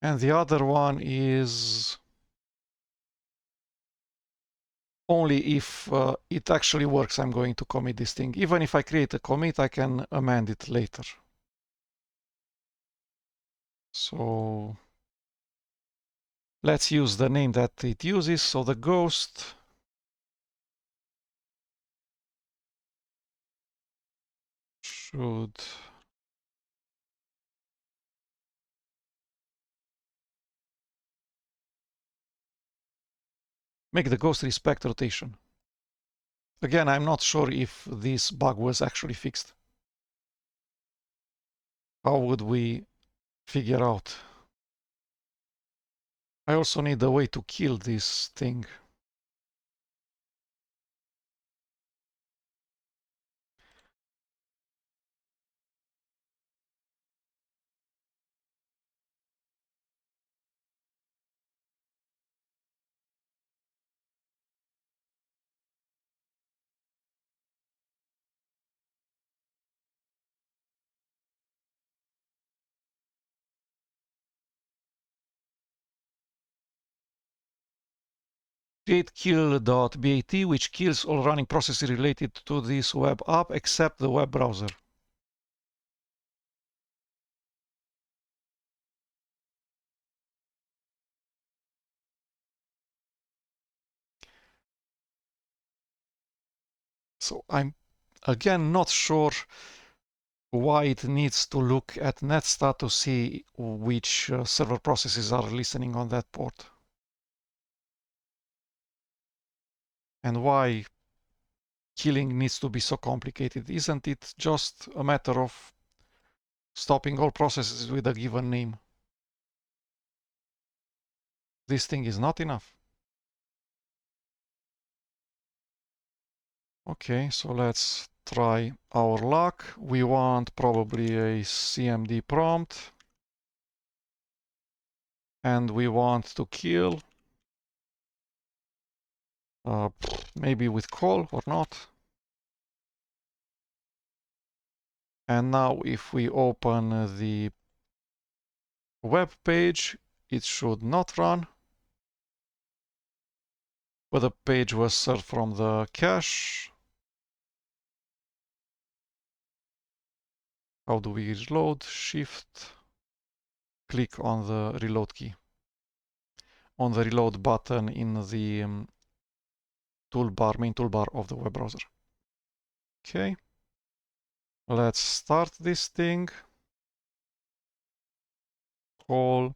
And the other one is only if it actually works, I'm going to commit this thing. Even if I create a commit, I can amend it later. So let's use the name that it uses. So the ghost should make the ghost respect rotation. Again, I'm not sure if this bug was actually fixed. How would we figure out? I also need a way to kill this thing. create kill.bat, which kills all running processes related to this web app except the web browser. So I'm again not sure why it needs to look at netstat to see which server processes are listening on that port. And why killing needs to be so complicated. Isn't it just a matter of stopping all processes with a given name? This thing is not enough. Okay, so let's try our luck. We want probably a CMD prompt. And we want to kill. Maybe with call or not. And now if we open the web page, it should not run. But the page was served from the cache. How do we reload? Shift. Click on the reload key. On the reload button in the toolbar, main toolbar of the web browser. Okay. Let's start this thing. Call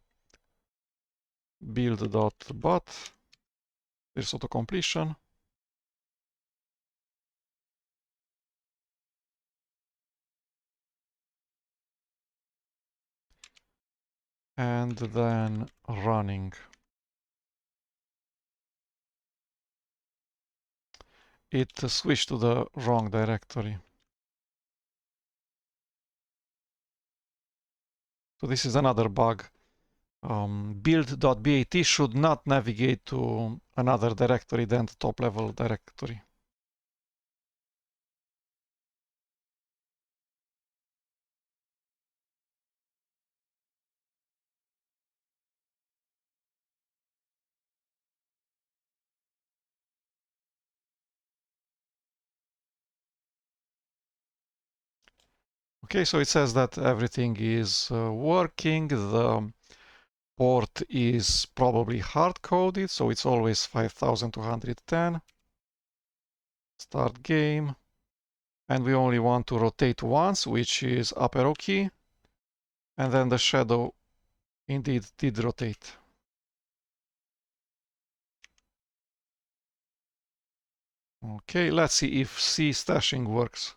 build.bat. There's auto completion. And then running. It switched to the wrong directory. So this is another bug. Build.bat should not navigate to another directory than the top level directory. Okay, so it says that everything is working. The port is probably hard-coded, so it's always 5210. Start game. And we only want to rotate once, which is up arrow key. And then the shadow indeed did rotate. Okay, let's see if C stashing works.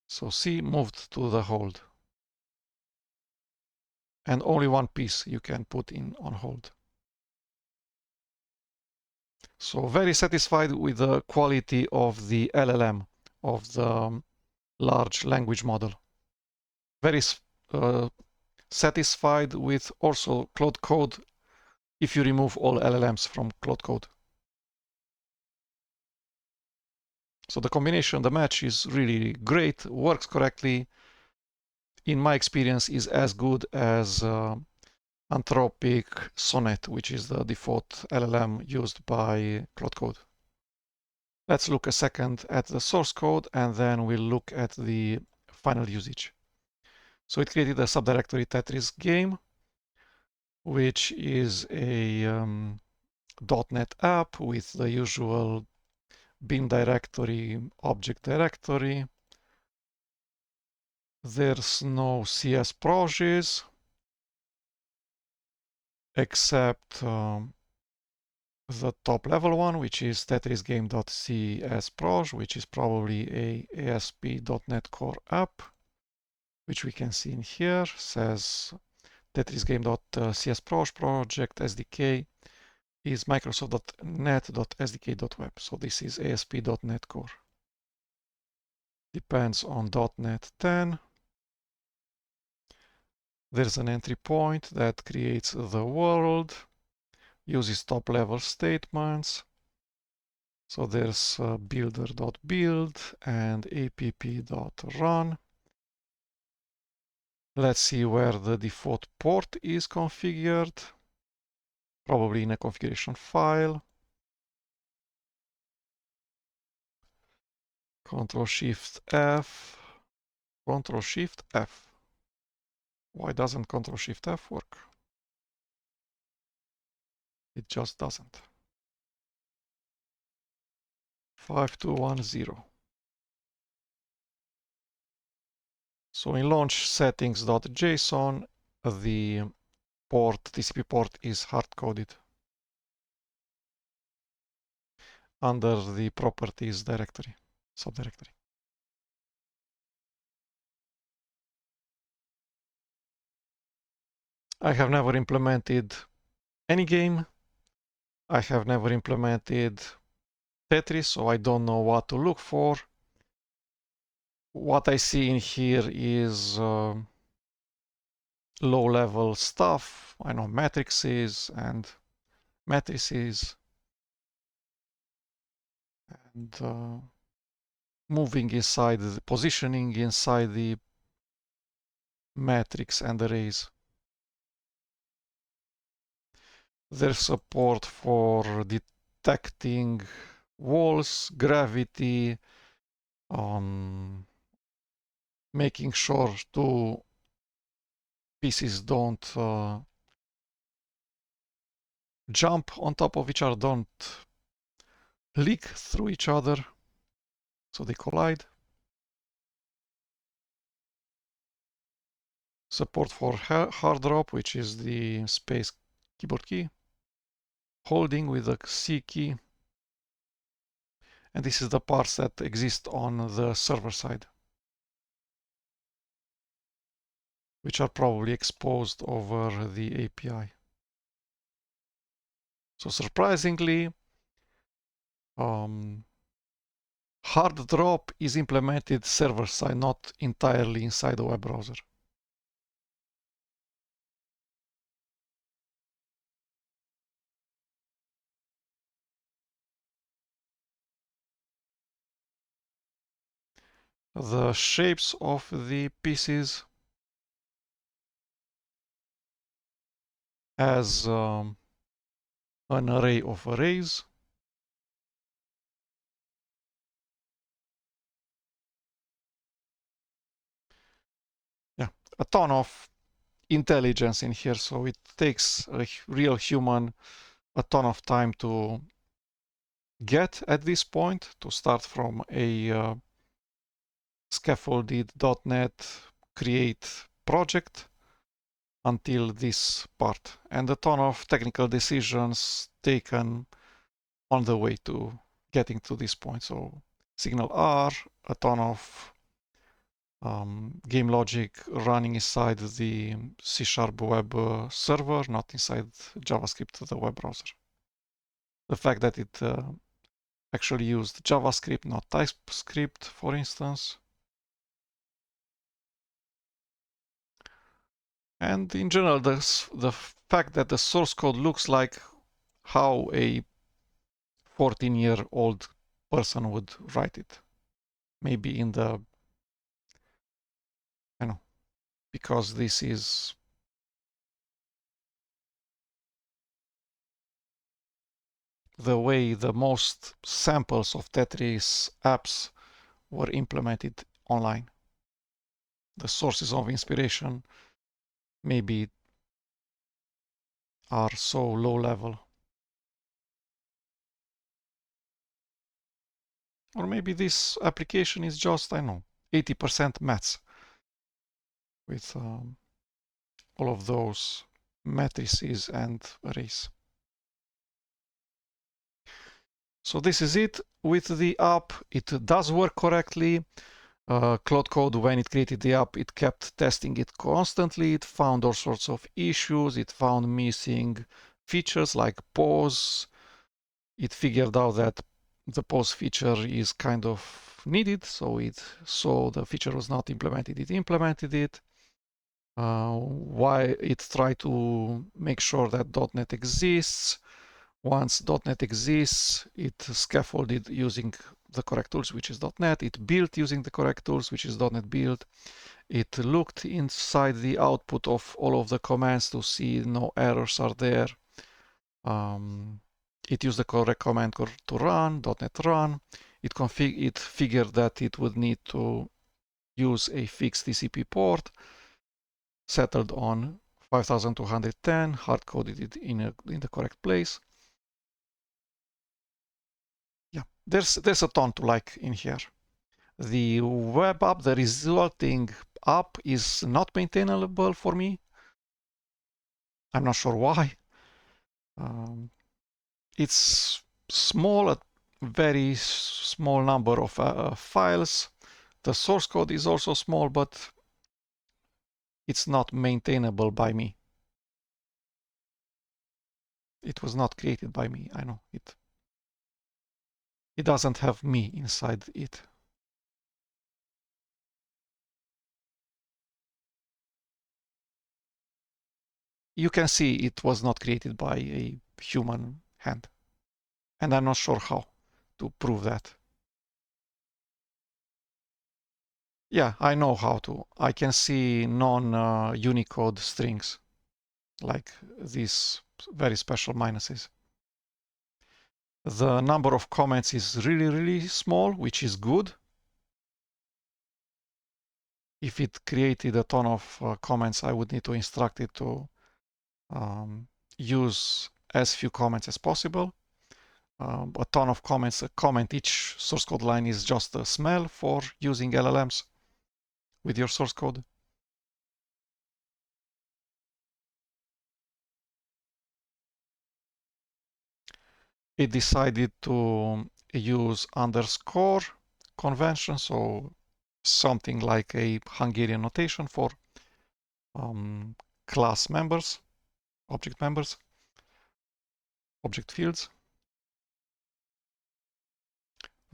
So C moved to the hold. And only one piece you can put in on hold. So very satisfied with the quality of the LLM, of the large language model. Very satisfied with also Claude Code if you remove all LLMs from Claude Code. So the combination, the match is really great, works correctly. In my experience, is as good as Anthropic Sonnet, which is the default LLM used by Claude Code. Let's look a second at the source code, and then we'll look at the final usage. So it created a subdirectory Tetris game, which is a .NET app with the usual bin directory, object directory. There's no CS projects except the top level one, which is tetrisgame.csproj, which is probably a ASP.NET Core app, which we can see in here. Says tetrisgame.csproj project SDK is microsoft.net.sdk.web. So this is ASP.NET Core. Depends on .NET 10. There's an entry point that creates the world, uses top level statements. So there's builder.build and app.run. Let's see where the default port is configured. Probably in a configuration file. Control-Shift-F, Control-Shift-F. Why doesn't Control-Shift-F work? It just doesn't. 5210. So in launch settings.json, the port, TCP port is hard-coded under the properties directory, subdirectory. I have never implemented any game. I have never implemented Tetris, so I don't know what to look for. What I see in here is low-level stuff. I know matrices and matrices and moving inside the positioning inside the matrix and arrays. There's support for detecting walls, gravity, making sure two pieces don't jump on top of each other, don't leak through each other, so they collide. Support for hard drop, which is the space keyboard key, holding with the C key. And this is the parts that exist on the server side, which are probably exposed over the API. So surprisingly, hard drop is implemented server side, not entirely inside the web browser. The shapes of the pieces as an array of arrays. Yeah, a ton of intelligence in here, so it takes a real human a ton of time to get at this point, to start from a scaffolded .NET create project until this part, and a ton of technical decisions taken on the way to getting to this point. So signal R, a ton of game logic running inside the C# web server, not inside JavaScript, the web browser. The fact that it actually used JavaScript, not TypeScript, for instance. And in general, the fact that the source code looks like how a 14-year-old person would write it. Maybe in the, I know, because this is the way the most samples of Tetris apps were implemented online. The sources of inspiration maybe are so low level. Or maybe this application is just, I know, 80% maths with all of those matrices and arrays. So this is it with the app. It does work correctly. Claude Code, when it created the app, it kept testing it constantly. It found all sorts of issues. It found missing features like pause. It figured out that the pause feature is kind of needed, so it saw the feature was not implemented. It implemented it. Why it tried to make sure that .NET exists. Once .NET exists, it scaffolded using the correct tools, which is .NET. It built using the correct tools, which is .NET build. It looked inside the output of all of the commands to see no errors are there. It used the correct command to run, .NET run. it figured that it would need to use a fixed TCP port, settled on 5210, hard-coded it in the correct place. Yeah, there's a ton to like in here. The web app, the resulting app is not maintainable for me. I'm not sure why. It's small, a very small number of files. The source code is also small, but it's not maintainable by me. It was not created by me. I know it. It doesn't have me inside it. You can see it was not created by a human hand. And I'm not sure how to prove that. Yeah, I know how to. I can see non-Unicode strings, like these very special minuses. The number of comments is really, really small, which is good. If it created a ton of comments, I would need to instruct it to use as few comments as possible. A ton of comments, a comment each source code line is just a smell for using LLMs with your source code. It decided to use underscore convention, so something like a Hungarian notation for class members, object members, object fields.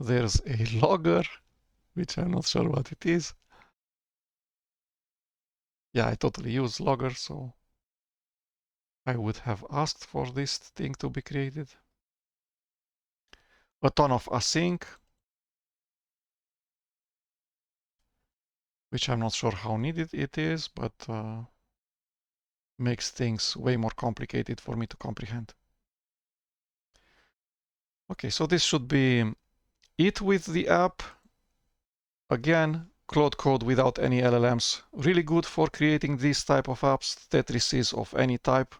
There's a logger, which I'm not sure what it is. Yeah, I totally use logger, so I would have asked for this thing to be created. A ton of async, which I'm not sure how needed it is, but makes things way more complicated for me to comprehend. Okay, so this should be it with the app. Again, Claude Code without any LLMs. Really good for creating these type of apps, Tetrises of any type.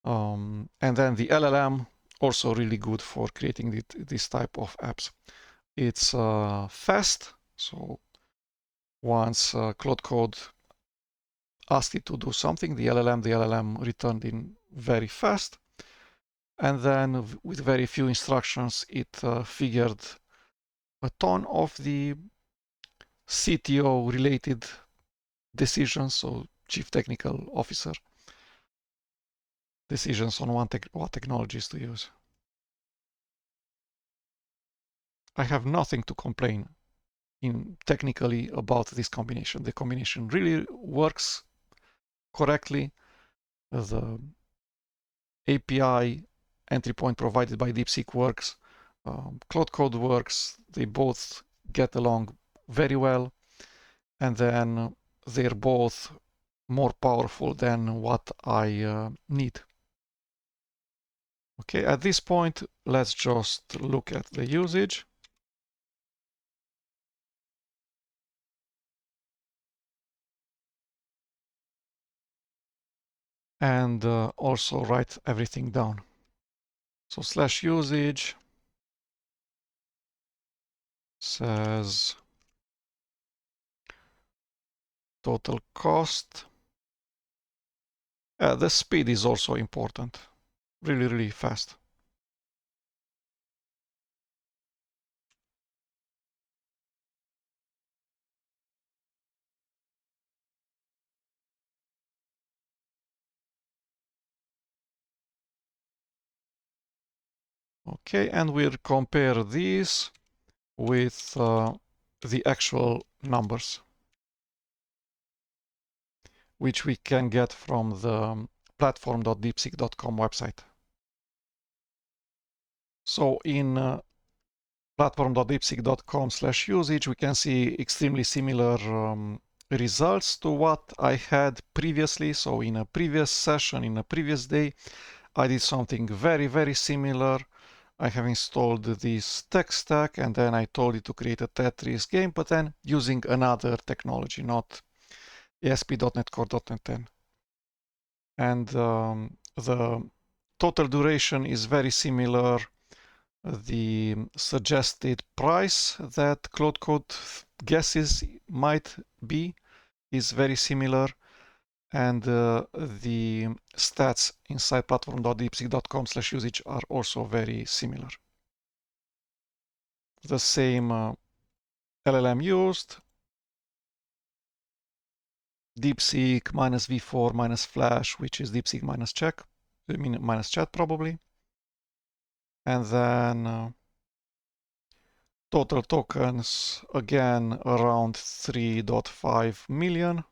And then the LLM, also really good for creating this type of apps. It's fast, so once Claude Code asked it to do something, the LLM returned in very fast. And then with very few instructions, it figured a ton of the CTO related decisions, so Chief Technical Officer decisions on what technologies to use. I have nothing to complain technically about this combination. The combination really works correctly. The API entry point provided by DeepSeek works. Claude Code works. They both get along very well. And then they're both more powerful than what I need. Okay, at this point, let's just look at the usage. And also write everything down. So /usage says total cost. The speed is also important. Really, really fast. Okay, and we'll compare these with the actual numbers, which we can get from the platform.deepseek.com website. So in platform.deepseek.com/usage, we can see extremely similar results to what I had previously. So in a previous session, in a previous day, I did something very, very similar. I have installed this tech stack, and then I told it to create a Tetris game, but then using another technology, not ASP.NET Core.NET 10. And the total duration is very similar. The suggested price that Claude Code guesses might be is very similar, and the stats inside platform.deepseek.com/usage are also very similar. The same LLM used, DeepSeek -v4 -flash, which is DeepSeek -check, I mean -chat probably. And then total tokens, again, around 3.5 million.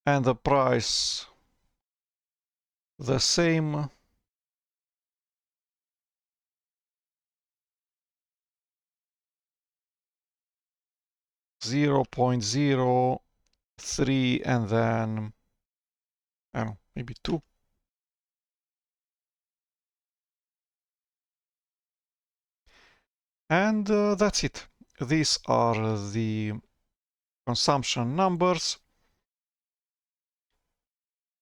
And the price, the same. $0.03 and then, I don't know, maybe 2. And that's it. These are the consumption numbers.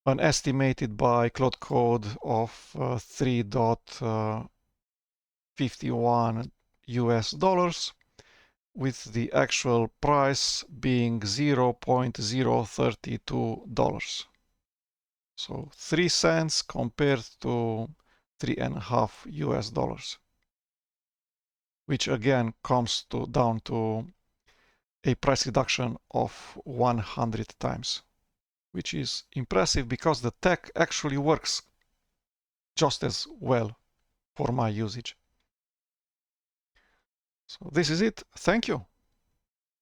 An estimated by Claude Code of 3.51 US dollars, with the actual price being $0.032. So 3 cents compared to 3.5 US dollars, which again comes down to a price reduction of 100 times, which is impressive because the tech actually works just as well for my usage. So this is it. Thank you.